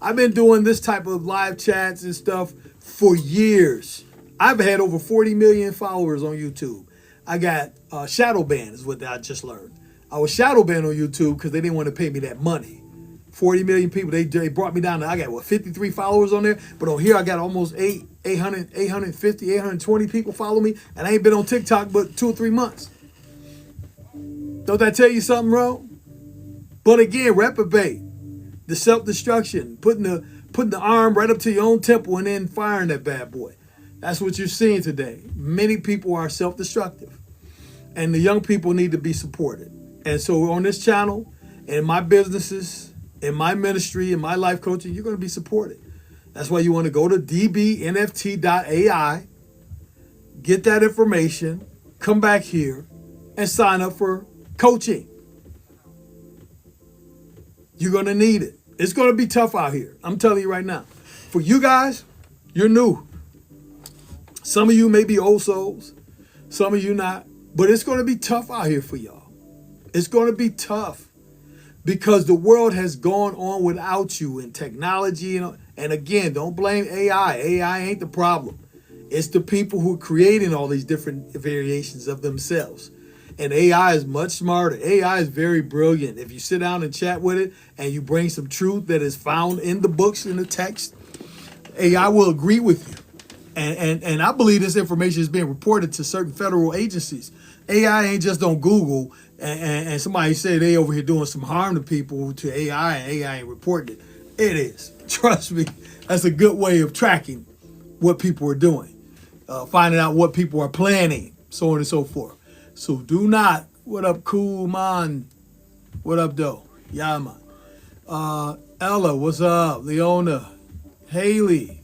I've been doing this type of live chats and stuff for years. I've had over 40 million followers on YouTube. I got shadow banned is what I just learned. I was shadow banned on YouTube because they didn't want to pay me that money. 40 million people, they brought me down to, I got 53 followers on there, but on here I got almost 850, 820 people follow me, and I ain't been on TikTok but 2 or 3 months. Don't that tell you something, bro? But again, reprobate, the self-destruction, putting the arm right up to your own temple and then firing that bad boy. That's what you're seeing today. Many people are self-destructive, and the young people need to be supported. And so on this channel, in my businesses, in my ministry, in my life coaching, you're going to be supported. That's why you want to go to dbnft.ai, get that information, come back here, and sign up for coaching. You're going to need it. It's going to be tough out here. I'm telling you right now. For you guys, you're new. Some of you may be old souls. Some of you not. But it's going to be tough out here for y'all. It's going to be tough. Because the world has gone on without you in technology. And again, don't blame AI. AI ain't the problem. It's the people who are creating all these different variations of themselves. And AI is much smarter. AI is very brilliant. If you sit down and chat with it and you bring some truth that is found in the books, in the text, AI will agree with you. And I believe this information is being reported to certain federal agencies. AI ain't just on Google and somebody say they over here doing some harm to people to AI and AI ain't reporting it. It is. Trust me. That's a good way of tracking what people are doing. Finding out what people are planning, so on and so forth. So do not. What up, cool man? What up, though? Yeah, man. Ella, what's up? Leona, Haley.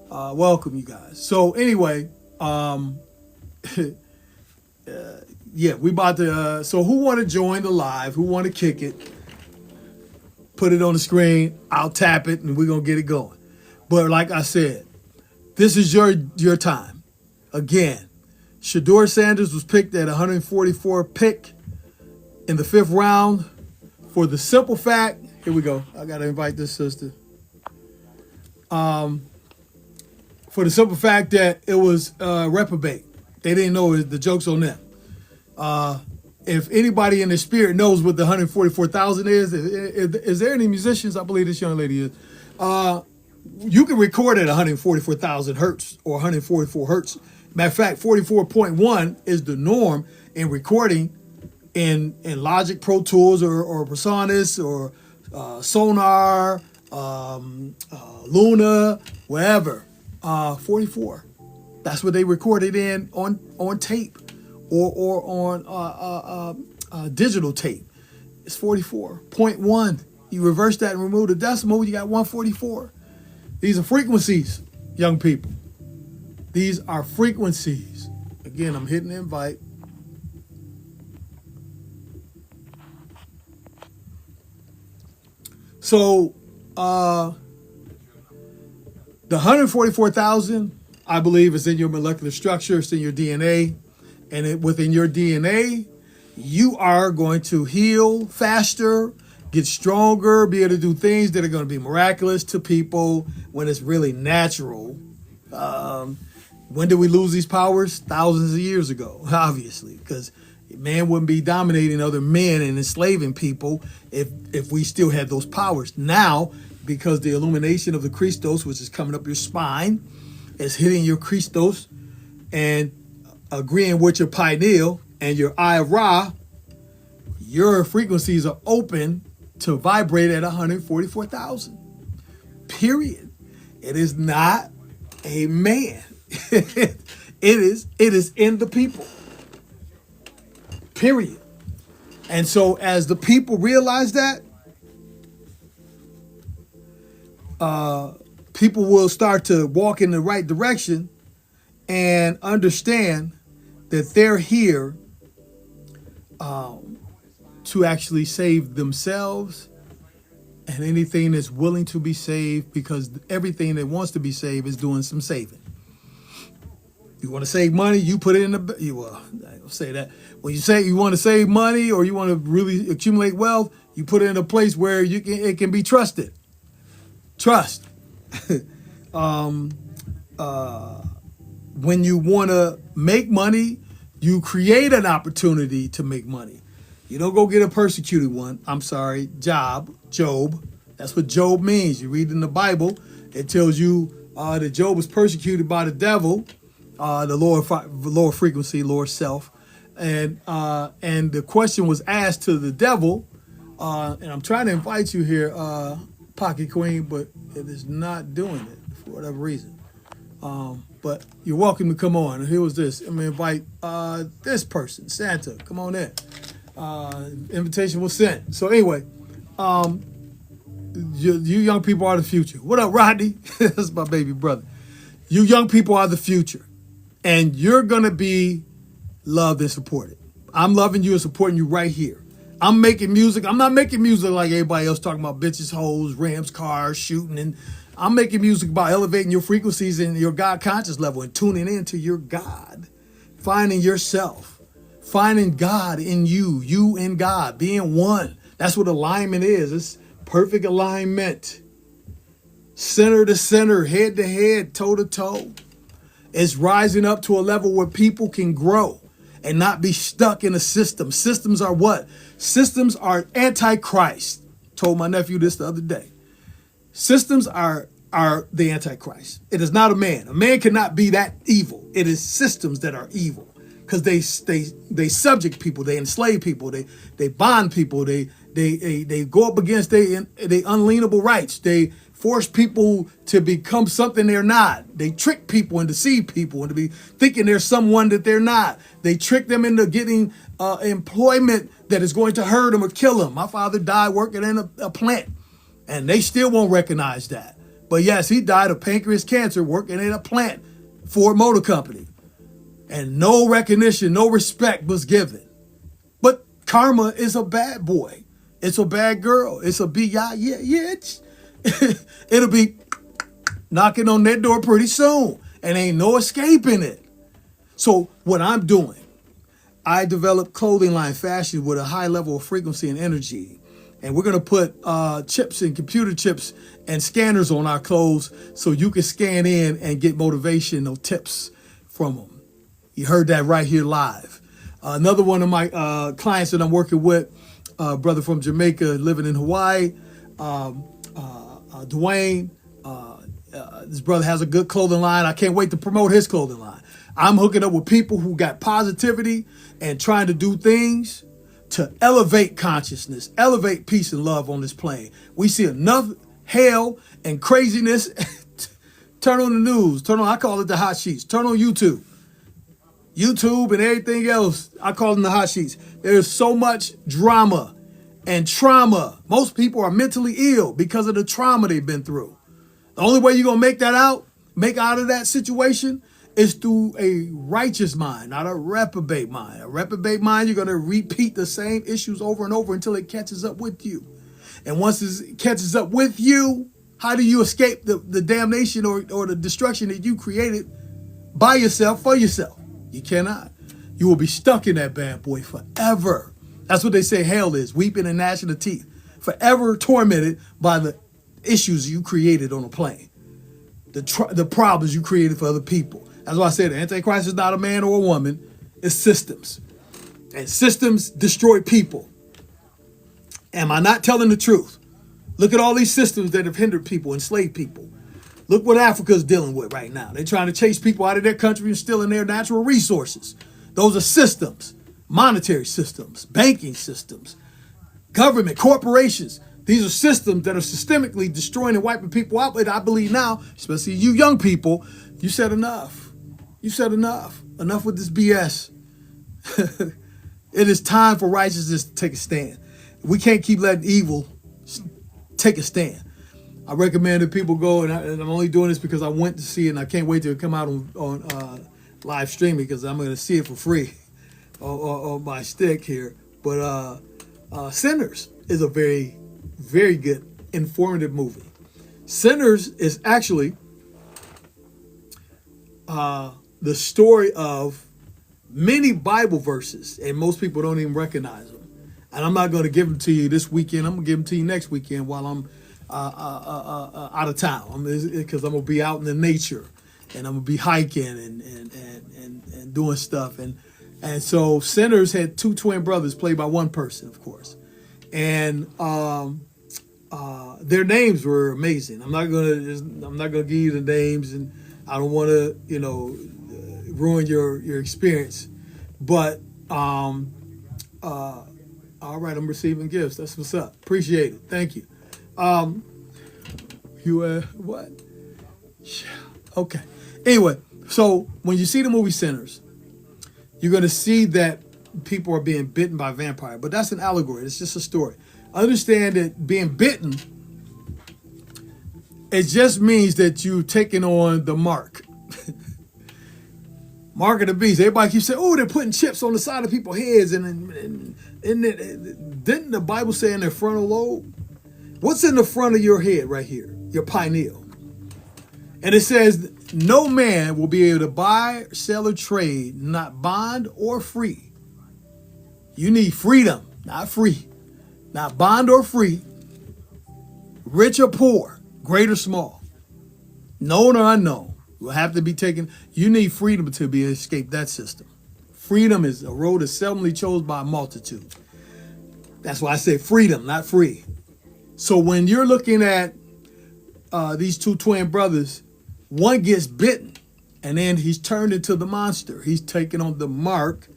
Welcome, you guys. So anyway, yeah, we about to. So who want to join the live? Who want to kick it? Put it on the screen. I'll tap it, and we're gonna get it going. But like I said, this is your time. Again, Shador Sanders was picked at 144 pick in the 5th round for the simple fact. Here we go. I gotta invite this sister. For the simple fact that it was reprobate. They didn't know it. The joke's on them. If anybody in the spirit knows what the 144,000 is there any musicians? I believe this young lady is. You can record at 144,000 hertz or 144 hertz. Matter of fact, 44.1 is the norm in recording in Logic Pro Tools or Presonus or Sonar, Luna, wherever. 44. That's what they recorded in on tape or on digital tape. It's 44.1. You reverse that and remove the decimal, you got 144. These are frequencies, young people. These are frequencies. Again, I'm hitting invite. So, the 144,000, I believe, is in your molecular structure. It's in your DNA. And within your DNA, you are going to heal faster, get stronger, be able to do things that are going to be miraculous to people when it's really natural. When did we lose these powers? Thousands of years ago, obviously, because Man wouldn't be dominating other men and enslaving people if we still had those powers. Now, because the illumination of the Christos, which is coming up your spine, is hitting your Christos and agreeing with your pineal and your eye of Ra, your frequencies are open to vibrate at 144,000. Period. It is not a man. it is in the people. Period. And so as the people realize that, people will start to walk in the right direction and understand that they're here to actually save themselves and anything that's willing to be saved, because everything that wants to be saved is doing some saving. You want to save money, you put it in the, I don't say that. When you say you want to save money or you want to really accumulate wealth, you put it in a place where it can be trusted. Trust. When you want to make money, you create an opportunity to make money. You don't go get a persecuted one. I'm sorry, Job. That's what Job means. You read in the Bible, it tells you that Job was persecuted by the devil, the lower frequency, lower self. And the question was asked to the devil, and I'm trying to invite you here, Pocket Queen, but it is not doing it for whatever reason. But you're welcome to come on. Here was this. I'm going to invite this person, Santa. Come on in. Invitation was sent. So anyway, you young people are the future. What up, Rodney? That's my baby brother. You young people are the future. And you're going to be loved and supported. I'm loving you and supporting you right here. I'm making music. I'm not making music like everybody else talking about bitches, hoes, rims, cars, shooting. And I'm making music about elevating your frequencies and your God conscious level and tuning into your God, finding yourself, finding God in you, you and God, being one. That's what alignment is. It's perfect alignment. Center to center, head to head, toe to toe. It's rising up to a level where people can grow and not be stuck in a system. Systems are what? Systems are antichrist. Told my nephew this the other day. Systems are the antichrist. It is not a man. A man cannot be that evil. It is systems that are evil, because they subject people, they enslave people, they bond people, they go up against they unalienable rights. They force people to become something they're not. They trick people and deceive people into be thinking they're someone that they're not. They trick them into getting employment that is going to hurt them or kill them. My father died working in a plant, and they still won't recognize that. But yes, he died of pancreas cancer working in a plant for a motor company. And no recognition, no respect was given. But karma is a bad boy. It's a bad girl. It's a bitch. It'll be knocking on that door pretty soon. And ain't no escaping it. So what I'm doing, I developed clothing line fashion with a high level of frequency and energy. And we're going to put chips and computer chips and scanners on our clothes so you can scan in and get motivational tips from them. You heard that right here live. Another one of my clients that I'm working with, brother from Jamaica living in Hawaii, Dwayne. This brother has a good clothing line. I can't wait to promote his clothing line. I'm hooking up with people who got positivity and trying to do things to elevate consciousness, elevate peace and love on this plane. We see enough hell and craziness. Turn on the news. I call it the hot sheets. Turn on YouTube and everything else. I call them the hot sheets. There's so much drama and trauma. Most people are mentally ill because of the trauma they've been through. The only way you're going to make out of that situation is through a righteous mind, not a reprobate mind. A reprobate mind, you're going to repeat the same issues over and over until it catches up with you. And once it catches up with you, how do you escape the damnation or the destruction that you created by yourself, for yourself? You cannot. You will be stuck in that bad boy forever. That's what they say hell is, weeping and gnashing of teeth. Forever tormented by the issues you created on a plane. The problems you created for other people. That's why I said the Antichrist is not a man or a woman. It's systems. And systems destroy people. Am I not telling the truth? Look at all these systems that have hindered people, enslaved people. Look what Africa's dealing with right now. They're trying to chase people out of their country and stealing their natural resources. Those are systems, monetary systems, banking systems, government, corporations. These are systems that are systemically destroying and wiping people out. But I believe now, especially you young people, you said enough. You said enough. Enough with this BS. It is time for righteousness to take a stand. We can't keep letting evil take a stand. I recommend that people go, and I'm only doing this because I went to see it, and I can't wait till it come out on live streaming because I'm going to see it for free on my stick here. But Sinners is a very, very good, informative movie. Sinners is actually the story of many Bible verses, and most people don't even recognize them. And I'm not going to give them to you this weekend. I'm going to give them to you next weekend while I'm out of town, because I'm going to be out in the nature, and I'm going to be hiking and doing stuff. And so Sinners had two twin brothers played by one person, of course. And their names were amazing. I'm not gonna give you the names, and I don't want to ruin your experience. But all right, I'm receiving gifts. That's what's up. Appreciate it. Thank you. You what? Okay. Anyway, so when you see the movie Sinners, you're gonna see that people are being bitten by vampire, but that's an allegory. It's just a story. Understand that being bitten, it just means that you're taking on the mark. Mark of the beast. Everybody keeps saying, oh, they're putting chips on the side of people's heads. And didn't the Bible say in their frontal lobe? What's in the front of your head right here? Your pineal. And it says, no man will be able to buy, sell, or trade, not bond or free. You need freedom, not free. Not bond or free. Rich or poor, great or small. Known or unknown. Will have to be taken. You need freedom to be escape that system. Freedom is a road that's seldomly chosen by a multitude. That's why I say freedom, not free. So when you're looking at these two twin brothers, one gets bitten, and then he's turned into the monster. He's taken on the mark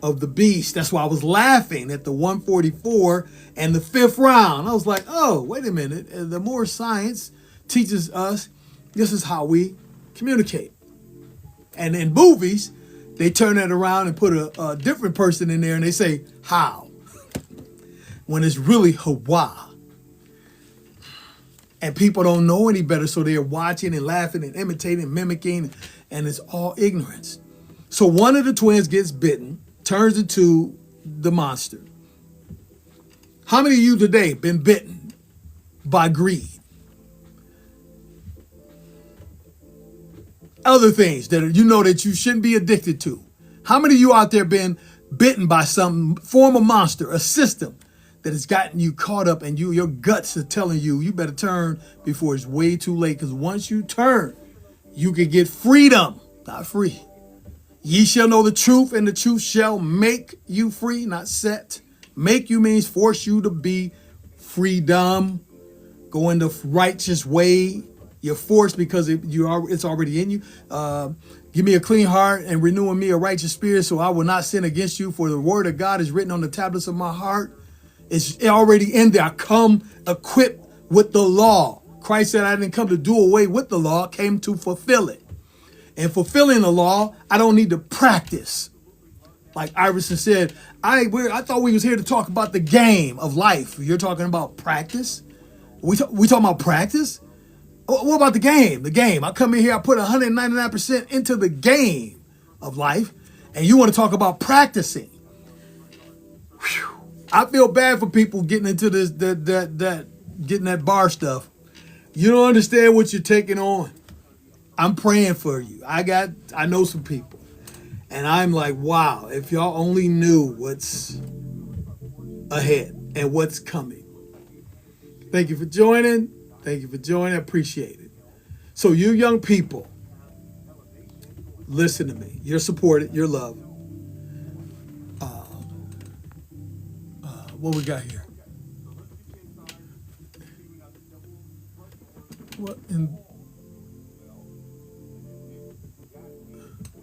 of the beast. That's why I was laughing at the 144 and the fifth round. I was like, oh, wait a minute. The more science teaches us, this is how we communicate. And in movies, they turn that around and put a different person in there and they say, how? When it's really Hawa. And people don't know any better, so they're watching and laughing and imitating and mimicking, and it's all ignorance. So one of the twins gets bitten, turns into the monster. How many of you today been bitten by greed? Other things that you know that you shouldn't be addicted to. How many of you out there been bitten by some form of monster, a system that has gotten you caught up, and your guts are telling you better turn before it's way too late? Because once you turn, you can get freedom, not free. Ye shall know the truth, and the truth shall make you free, not set. Make you means force you to be freedom. Go in the righteous way. You're forced because it's already in you. Give me a clean heart and renew in me a righteous spirit, so I will not sin against you. For the word of God is written on the tablets of my heart. It's already in there. I come equipped with the law. Christ said I didn't come to do away with the law, I came to fulfill it. And fulfilling the law, I don't need to practice. Like Iverson said, I thought we was here to talk about the game of life. You're talking about practice? We talking about practice? What about the game? The game. I come in here, I put 199% into the game of life, and you want to talk about practicing. Whew. I feel bad for people getting into this, getting that bar stuff. You don't understand what you're taking on. I'm praying for you. I know some people, and I'm like, wow, if y'all only knew what's ahead and what's coming. Thank you for joining. Thank you for joining. I appreciate it. So you young people, listen to me. You're supported. You're loved. What we got here? What in?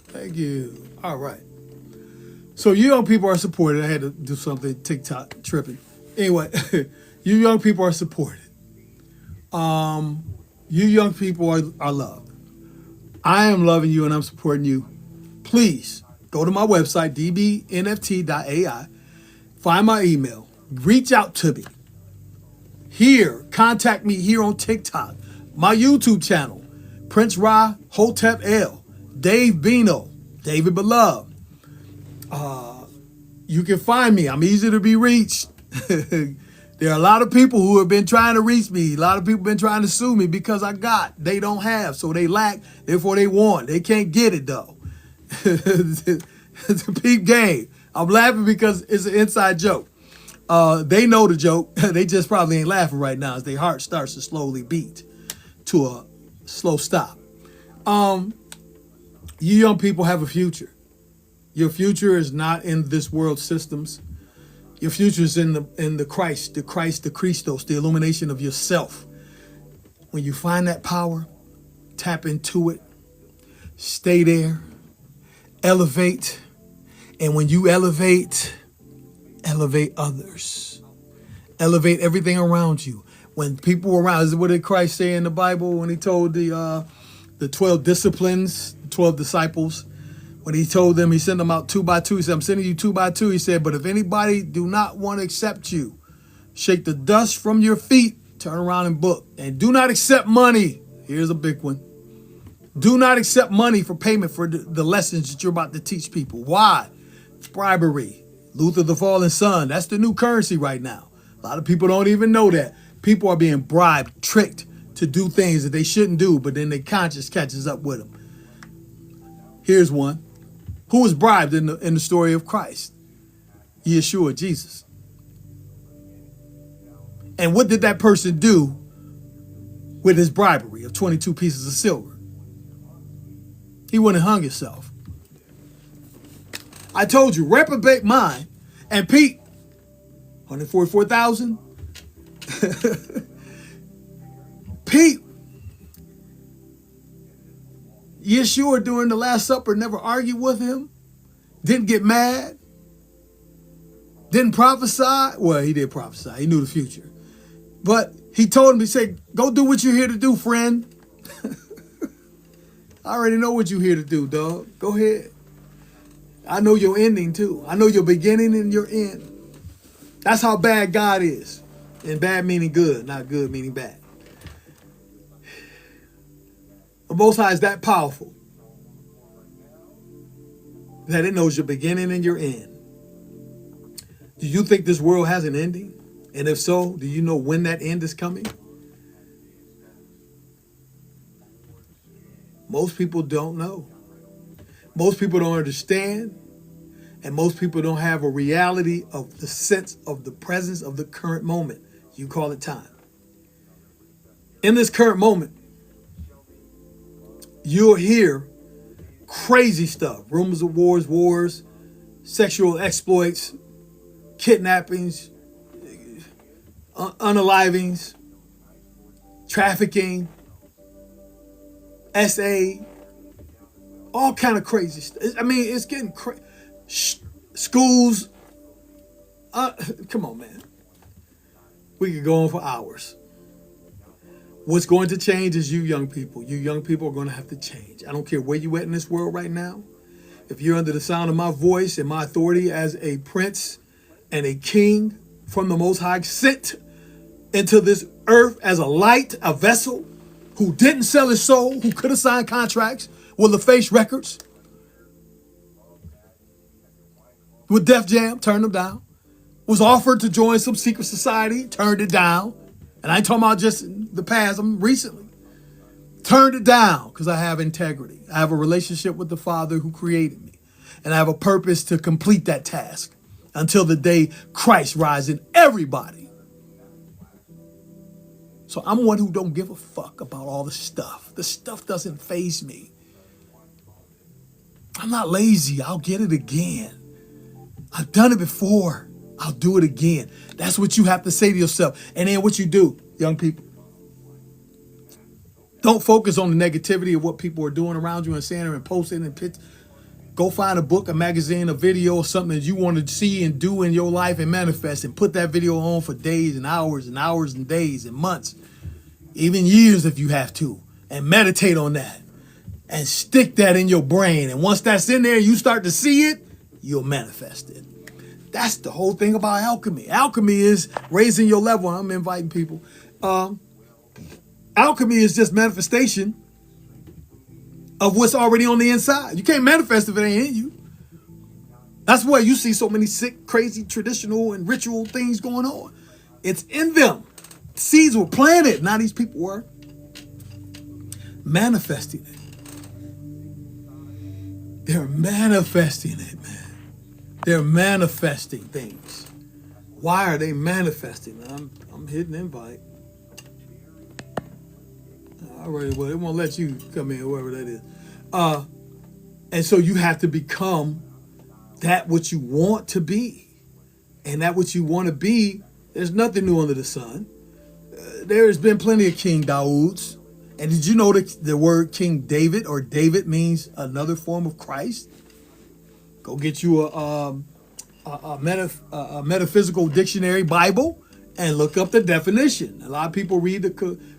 Thank you. All right. So you young people are supported. I had to do something TikTok tripping. Anyway, you young people are supported. You young people are loved. I am loving you and I'm supporting you. Please go to my website, dbnft.ai. Find my email. Reach out to me. Here, contact me here on TikTok. My YouTube channel, Prince Ra Hotep L. Dave Bino, David Beloved. You can find me. I'm easy to be reached. There are a lot of people who have been trying to reach me. A lot of people have been trying to sue me because I got. They don't have, so they lack, therefore they want. They can't get it, though. It's a peep game. I'm laughing because it's an inside joke. They know the joke. They just probably ain't laughing right now as their heart starts to slowly beat to a slow stop. You young people have a future. Your future is not in this world systems. Your future is in the Christ, the Christos, the illumination of yourself. When you find that power, tap into it, stay there, elevate, and when you elevate others. Elevate everything around you. When people around, what did Christ say in the Bible when he told the 12 disciplines, 12 disciples? When he told them, he sent them out 2 by 2. He said, I'm sending you 2 by 2. He said, but if anybody do not want to accept you, shake the dust from your feet, turn around and book. And do not accept money. Here's a big one. Do not accept money for payment for the lessons that you're about to teach people. Why? It's bribery. Luther the Fallen Son. That's the new currency right now. A lot of people don't even know that. People are being bribed, tricked to do things that they shouldn't do, but then their conscience catches up with them. Here's one. Who was bribed in the story of Christ? Yeshua, Jesus. And what did that person do with his bribery of 22 pieces of silver? He went and hung himself. I told you, reprobate mind. And Pete, 144,000. Pete, Yeshua during the Last Supper never argued with him, didn't get mad, didn't prophesy. Well, he did prophesy. He knew the future. But he told him, he said, go do what you're here to do, friend. I already know what you're here to do, dog. Go ahead. I know your ending, too. I know your beginning and your end. That's how bad God is. And bad meaning good, not good meaning bad. The Most High is that powerful that it knows your beginning and your end. Do you think this world has an ending? And if so, do you know when that end is coming? Most people don't know. Most people don't understand. And most people don't have a reality of the sense of the presence of the current moment. You call it time. In this current moment, you'll hear crazy stuff. Rumors of wars, sexual exploits, kidnappings, unalivings, trafficking, SA, all kind of crazy stuff. I mean, it's getting crazy. Schools, come on, man. We could go on for hours. What's going to change is you young people. You young people are going to have to change. I don't care where you at in this world right now. If you're under the sound of my voice and my authority as a prince and a king from the Most High, sent into this earth as a light, a vessel, who didn't sell his soul, who could have signed contracts with LaFace Records, with Def Jam, turned them down, was offered to join some secret society, turned it down. And I ain't talking about just the past, I'm recently. Turned it down because I have integrity. I have a relationship with the Father who created me. And I have a purpose to complete that task until the day Christ rises in everybody. So I'm one who don't give a fuck about all the stuff. The stuff doesn't faze me. I'm not lazy. I'll get it again. I've done it before. I'll do it again. That's what you have to say to yourself. And then what you do, young people, don't focus on the negativity of what people are doing around you and saying and posting and pitch. Go find a book, a magazine, a video, or something that you want to see and do in your life and manifest, and put that video on for days and hours and hours and days and months, even years if you have to, and meditate on that and stick that in your brain. And once that's in there, you start to see it, you'll manifest it. That's the whole thing about alchemy. Alchemy is raising your level. I'm inviting people. Alchemy is just manifestation of what's already on the inside. You can't manifest if it ain't in you. That's why you see so many sick, crazy, traditional and ritual things going on. It's in them. Seeds were planted. Now these people were manifesting it. They're manifesting it, man. They're manifesting things. Why are they manifesting? I'm hitting invite. All right, well, it won't let you come in, whoever that is. And so you have to become that what you want to be. And that what you want to be, there's nothing new under the sun. There's been plenty of King Dawuds. And did you know that the word King David or David means another form of Christ? Go get you a metaphysical dictionary Bible and look up the definition. A lot of people read the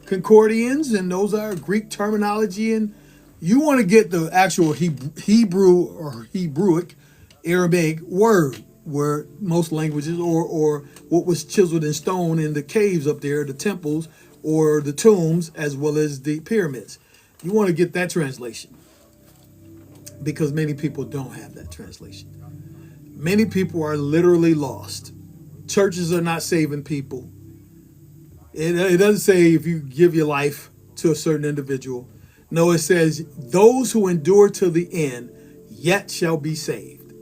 Concordians, and those are Greek terminology. And you want to get the actual Hebrew or Hebrewic Aramaic word, where most languages, or what was chiseled in stone in the caves up there, the temples or the tombs, as well as the pyramids. You want to get that translation, because many people don't have that translation. Many people are literally lost. Churches are not saving people. It doesn't say if you give your life to a certain individual. No, it says those who endure to the end yet shall be saved.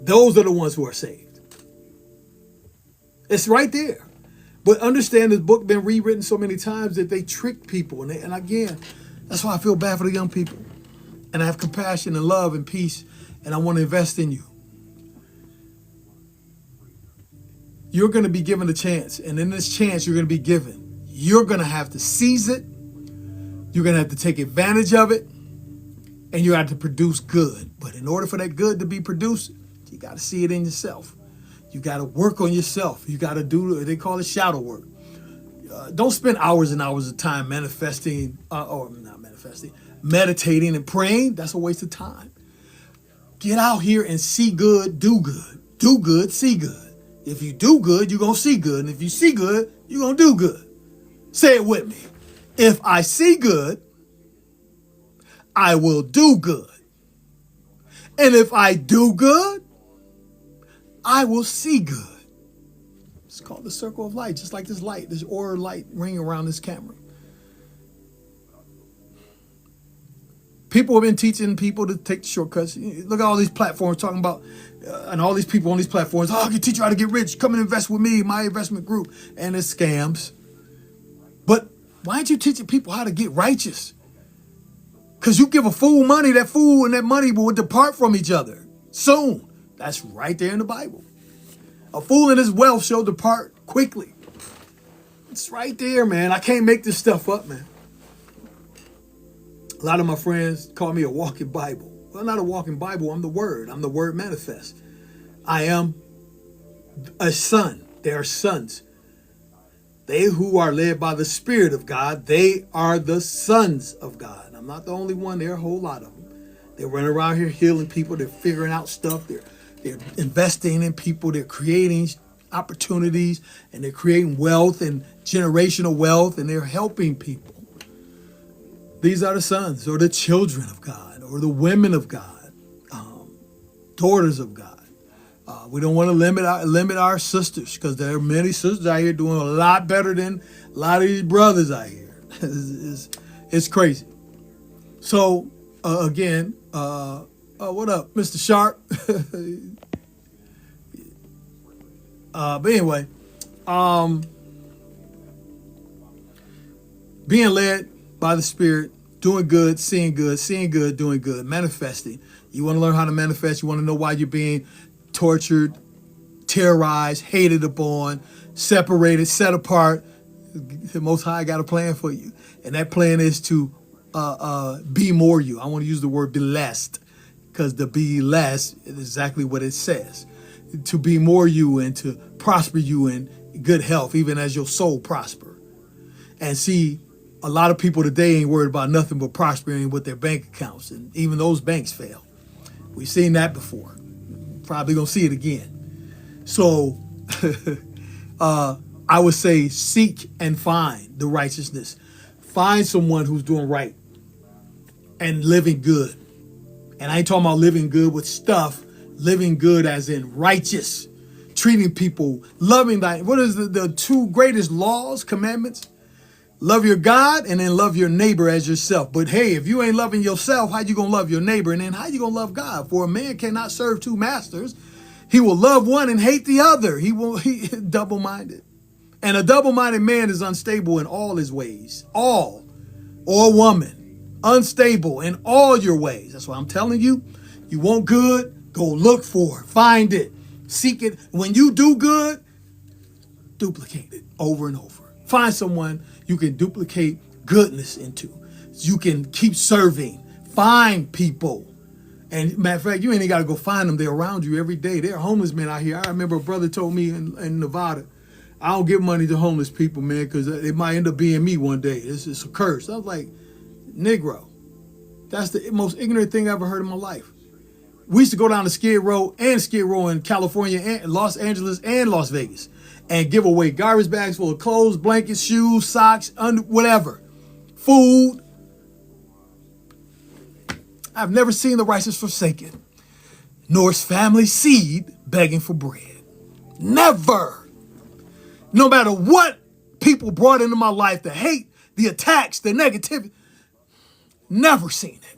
Those are the ones who are saved. It's right there. But understand, this book been rewritten so many times that they trick people. And again, that's why I feel bad for the young people. And I have compassion and love and peace, and I want to invest in you. You're going to be given a chance, and in this chance you're going to be given, you're going to have to seize it. You're going to have to take advantage of it, and you have to produce good. But in order for that good to be produced, you got to see it in yourself. You got to work on yourself. You got to do, they call it shadow work. Don't spend hours and hours of time meditating and praying. That's a waste of time. Get out here and see good, do good. Do good, see good. If you do good, you're going to see good. And if you see good, you're going to do good. Say it with me. If I see good, I will do good. And if I do good, I will see good. It's called the circle of light, just like this light, this aura light ring around this camera. People have been teaching people to take the shortcuts. Look at all these platforms talking about, and all these people on these platforms, I can teach you how to get rich. Come and invest with me, my investment group. And it's scams. But why aren't you teaching people how to get righteous? Because you give a fool money, that fool and that money will depart from each other soon. That's right there in the Bible. A fool and his wealth shall depart quickly. It's right there, man. I can't make this stuff up, man. A lot of my friends call me a walking Bible. Well, I'm not a walking Bible. I'm the Word. I'm the Word manifest. I am a son. They are sons. They who are led by the Spirit of God, they are the sons of God. I'm not the only one. There are a whole lot of them. They're running around here healing people. They're figuring out stuff. They're investing in people. They're creating opportunities, and they're creating wealth and generational wealth, and they're helping people. These are the sons or the children of God or the women of God, daughters of God. We don't want to limit our sisters, because there are many sisters out here doing a lot better than a lot of these brothers out here. It's crazy. So again, what up, Mr. Sharp? But anyway, being led by the Spirit, doing good, doing good, manifesting. You want to learn how to manifest. You want to know why you're being tortured, terrorized, hated upon, separated, set apart. The Most High got a plan for you. And that plan is to be more you. I want to use the word blessed, because the be less is exactly what it says. To be more you and to prosper you in good health, even as your soul prosper. And see, a lot of people today ain't worried about nothing but prospering with their bank accounts. And even those banks fail. We've seen that before. Probably gonna see it again. So I would say seek and find the righteousness. Find someone who's doing right and living good. And I ain't talking about living good with stuff, living good as in righteous, treating people, loving thy, what is the two greatest laws, commandments? Love your God and then love your neighbor as yourself. But hey, if you ain't loving yourself, how you gonna love your neighbor? And then how you gonna love God? For a man cannot serve two masters. He will love one and hate the other. He double-minded. And a double-minded man is unstable in all his ways. All, or woman, unstable in all your ways. That's why I'm telling you, you want good, go look for it, find it, seek it. When you do good, duplicate it over and over. Find someone you can duplicate goodness into. You can keep serving. Find people. And matter of fact, you ain't got to go find them. They're around you every day. There are homeless men out here. I remember a brother told me in Nevada, I don't give money to homeless people, man, because it might end up being me one day. It's a curse. I was like, Negro, that's the most ignorant thing I ever heard in my life. We used to go down to Skid Row in California, and Los Angeles, and Las Vegas, and give away garbage bags full of clothes, blankets, shoes, socks, whatever, food. I've never seen the righteous forsaken, nor his family seed begging for bread. Never. No matter what people brought into my life, the hate, the attacks, the negativity, never seen it.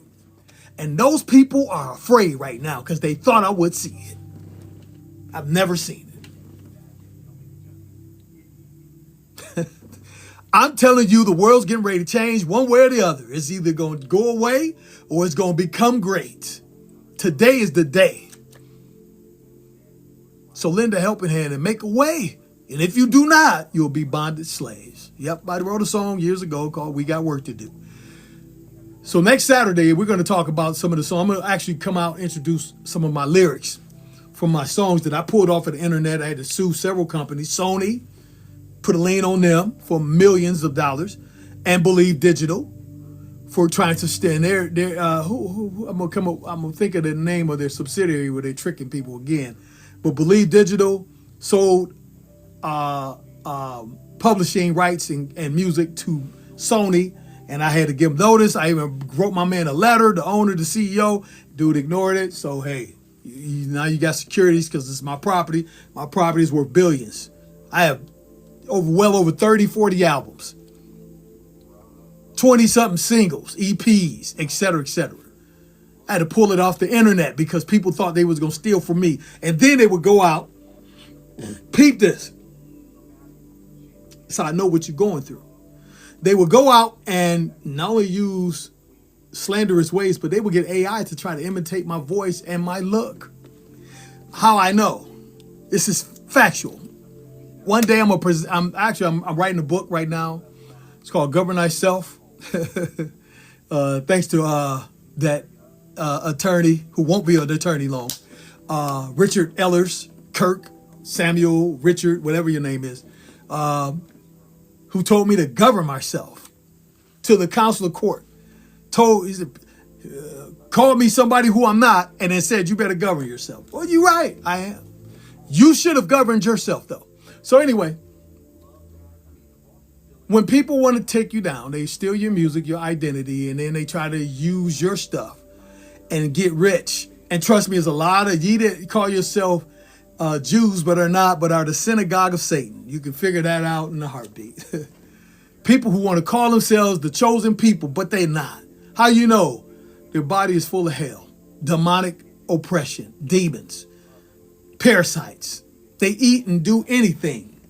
And those people are afraid right now because they thought I would see it. I've never seen it. I'm telling you, the world's getting ready to change one way or the other. It's either going to go away or it's going to become great. Today is the day. So lend a helping hand and make a way. And if you do not, you'll be bonded slaves. Yep, I wrote a song years ago called We Got Work to Do. So next Saturday, we're going to talk about some of the songs. I'm going to actually come out and introduce some of my lyrics from my songs that I pulled off of the internet. I had to sue several companies. Sony, put a lien on them for millions of dollars, and Believe Digital for trying to stand there. I'm gonna think of the name of their subsidiary where they're tricking people again. But Believe Digital sold publishing rights and music to Sony, and I had to give them notice. I even wrote my man a letter, the owner, the CEO. Dude ignored it. So hey, now you got securities because it's my property. My property is worth billions. I have well over 30, 40 albums, 20-something singles, EPs, etc., etc. I had to pull it off the internet because people thought they was going to steal from me. And then they would go out, peep this, so I know what you're going through. They would go out and not only use slanderous ways, but they would get AI to try to imitate my voice and my look. How I know? This is factual. One day I'm writing a book right now. It's called Govern Thyself. Thanks to that attorney who won't be an attorney long, Richard Ellers, Kirk, Samuel, Richard, whatever your name is, who told me to govern myself. To the council of court, called me somebody who I'm not, and then said you better govern yourself. Well, you're right, I am. You should have governed yourself though. So anyway, when people want to take you down, they steal your music, your identity, and then they try to use your stuff and get rich. And trust me, there's a lot of ye that call yourself Jews but are not, but are the synagogue of Satan. You can figure that out in a heartbeat. People who want to call themselves the chosen people, but they're not. How you know? Their body is full of hell, demonic oppression, demons, parasites. They eat and do anything,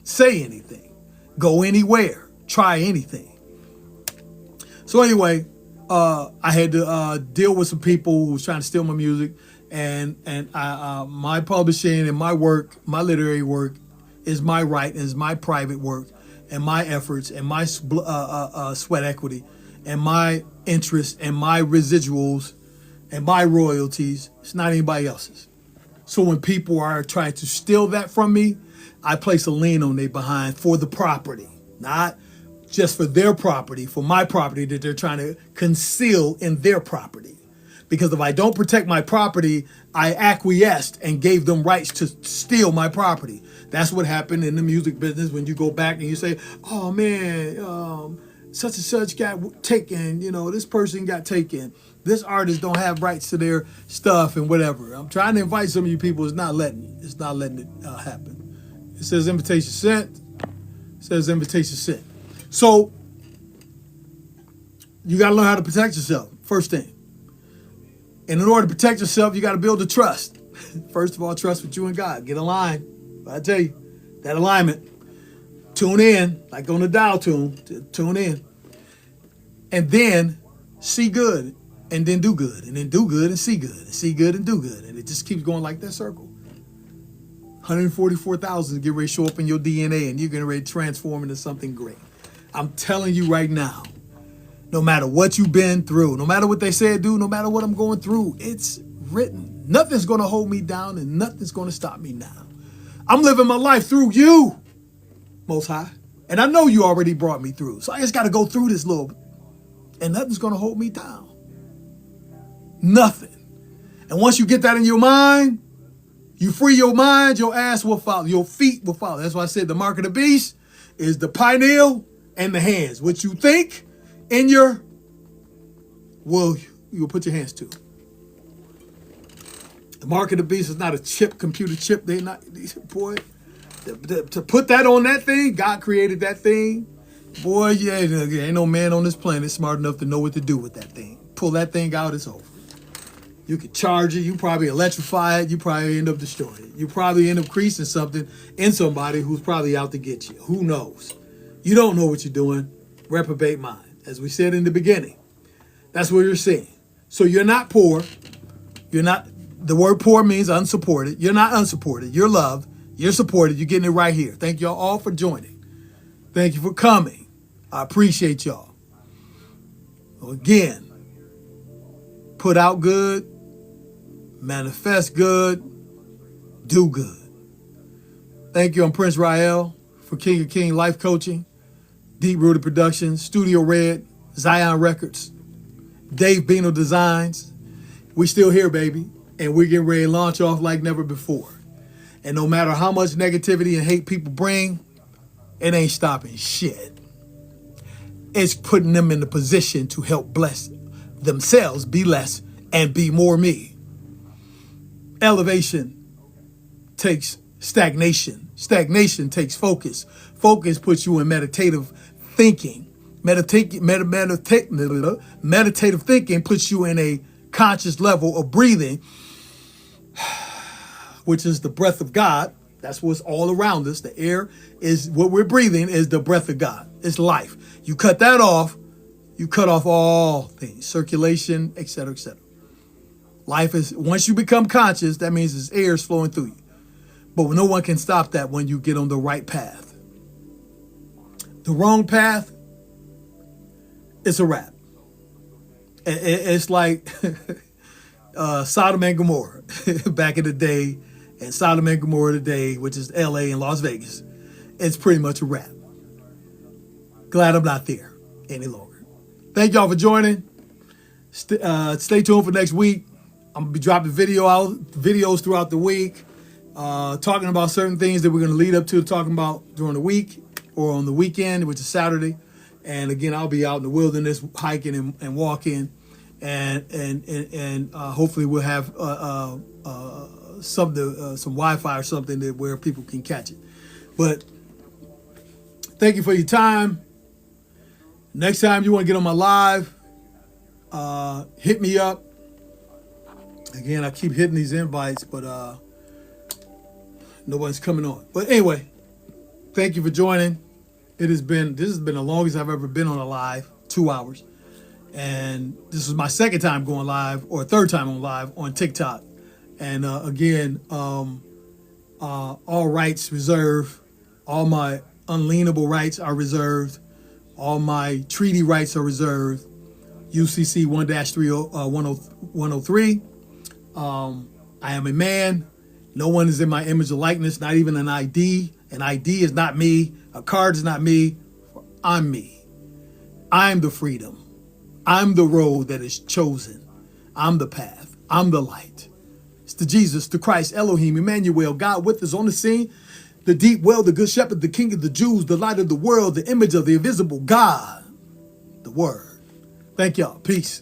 say anything, go anywhere, try anything. So anyway, I had to deal with some people who was trying to steal my music. My publishing and my work, my literary work, is my right, is my private work, and my efforts, and my sweat equity, and my interest, and my residuals, and my royalties. It's not anybody else's. So when people are trying to steal that from me, I place a lien on their behind for the property, not just for their property, for my property that they're trying to conceal in their property. Because if I don't protect my property, I acquiesced and gave them rights to steal my property. That's what happened in the music business when you go back and you say, oh man, such and such got taken, this person got taken. This artist don't have rights to their stuff and whatever. I'm trying to invite some of you people. It's not letting it happen. It says invitation sent. It says invitation sent. So you got to learn how to protect yourself. First thing. And in order to protect yourself, you got to build a trust. First of all, trust with you and God. Get aligned. I tell you, that alignment. Tune in, like on the dial tune. Tune in. And then see good. And then do good. And then do good and see good. And see good and do good. And it just keeps going like that circle. 144,000 get ready to show up in your DNA. And you're getting ready to transform into something great. I'm telling you right now. No matter what you've been through, no matter what they said do, no matter what I'm going through, it's written. Nothing's going to hold me down and nothing's going to stop me now. I'm living my life through you, Most High. And I know you already brought me through. So I just got to go through this little bit. And nothing's going to hold me down. Nothing. And once you get that in your mind, you free your mind, your ass will follow. Your feet will follow. That's why I said the mark of the beast is the pineal and the hands. What you think in your will, you will put your hands to. The mark of the beast is not a chip, computer chip. They not, boy, to put that on that thing, God created that thing. Boy, yeah, ain't no man on this planet smart enough to know what to do with that thing. Pull that thing out, it's over. You could charge it, you probably electrify it, you probably end up destroying it. You probably end up creasing something in somebody who's probably out to get you. Who knows? You don't know what you're doing. Reprobate mind. As we said in the beginning, that's what you're seeing. So you're not poor. You're not, the word poor means unsupported. You're not unsupported. You're loved. You're supported. You're getting it right here. Thank y'all all for joining. Thank you for coming. I appreciate y'all. Again, put out good, manifest good, do good. Thank you. I'm Prince Rael for King of King Life Coaching. Deep Rooted Productions, Studio Red, Zion Records, Dave Bino Designs. We still here, baby. And we're getting ready to launch off like never before. And no matter how much negativity and hate people bring, it ain't stopping shit. It's putting them in the position to help bless themselves, be less, and be more me. Elevation takes stagnation. Stagnation takes focus. Focus puts you in meditative thinking. Meditative thinking puts you in a conscious level of breathing, which is the breath of God. That's what's all around us. The air is what we're breathing, is the breath of God. It's life. You cut that off, you cut off all things, circulation, etc., etc. Life is, once you become conscious, that means there's air is flowing through you. But no one can stop that when you get on the right path. The wrong path, it's a wrap. It's like Sodom and Gomorrah back in the day, and Sodom and Gomorrah today, which is LA and Las Vegas. It's pretty much a wrap. Glad I'm not there any longer. Thank y'all for joining. Stay tuned for next week. I'm gonna be dropping videos throughout the week, talking about certain things that we're gonna lead up to talking about during the week or on the weekend, which is Saturday. And again, I'll be out in the wilderness hiking and walking, and hopefully we'll have some Wi-Fi or something that where people can catch it. But thank you for your time. Next time you want to get on my live, hit me up. Again, I keep hitting these invites, but nobody's coming on. But anyway, thank you for joining. This has been the longest I've ever been on a live, 2 hours. And this is my second time going live, or third time on live on TikTok. And again, all rights reserved. All my unalienable rights are reserved. All my treaty rights are reserved. UCC 1-103. I am a man. No one is in my image or likeness, not even an ID. An ID is not me. A card is not me. I'm me. I'm the freedom. I'm the road that is chosen. I'm the path. I'm the light. It's the Jesus, the Christ, Elohim, Emmanuel, God with us on the scene. The deep well, the good shepherd, the king of the Jews, the light of the world, the image of the invisible God, the word. Thank y'all. Peace.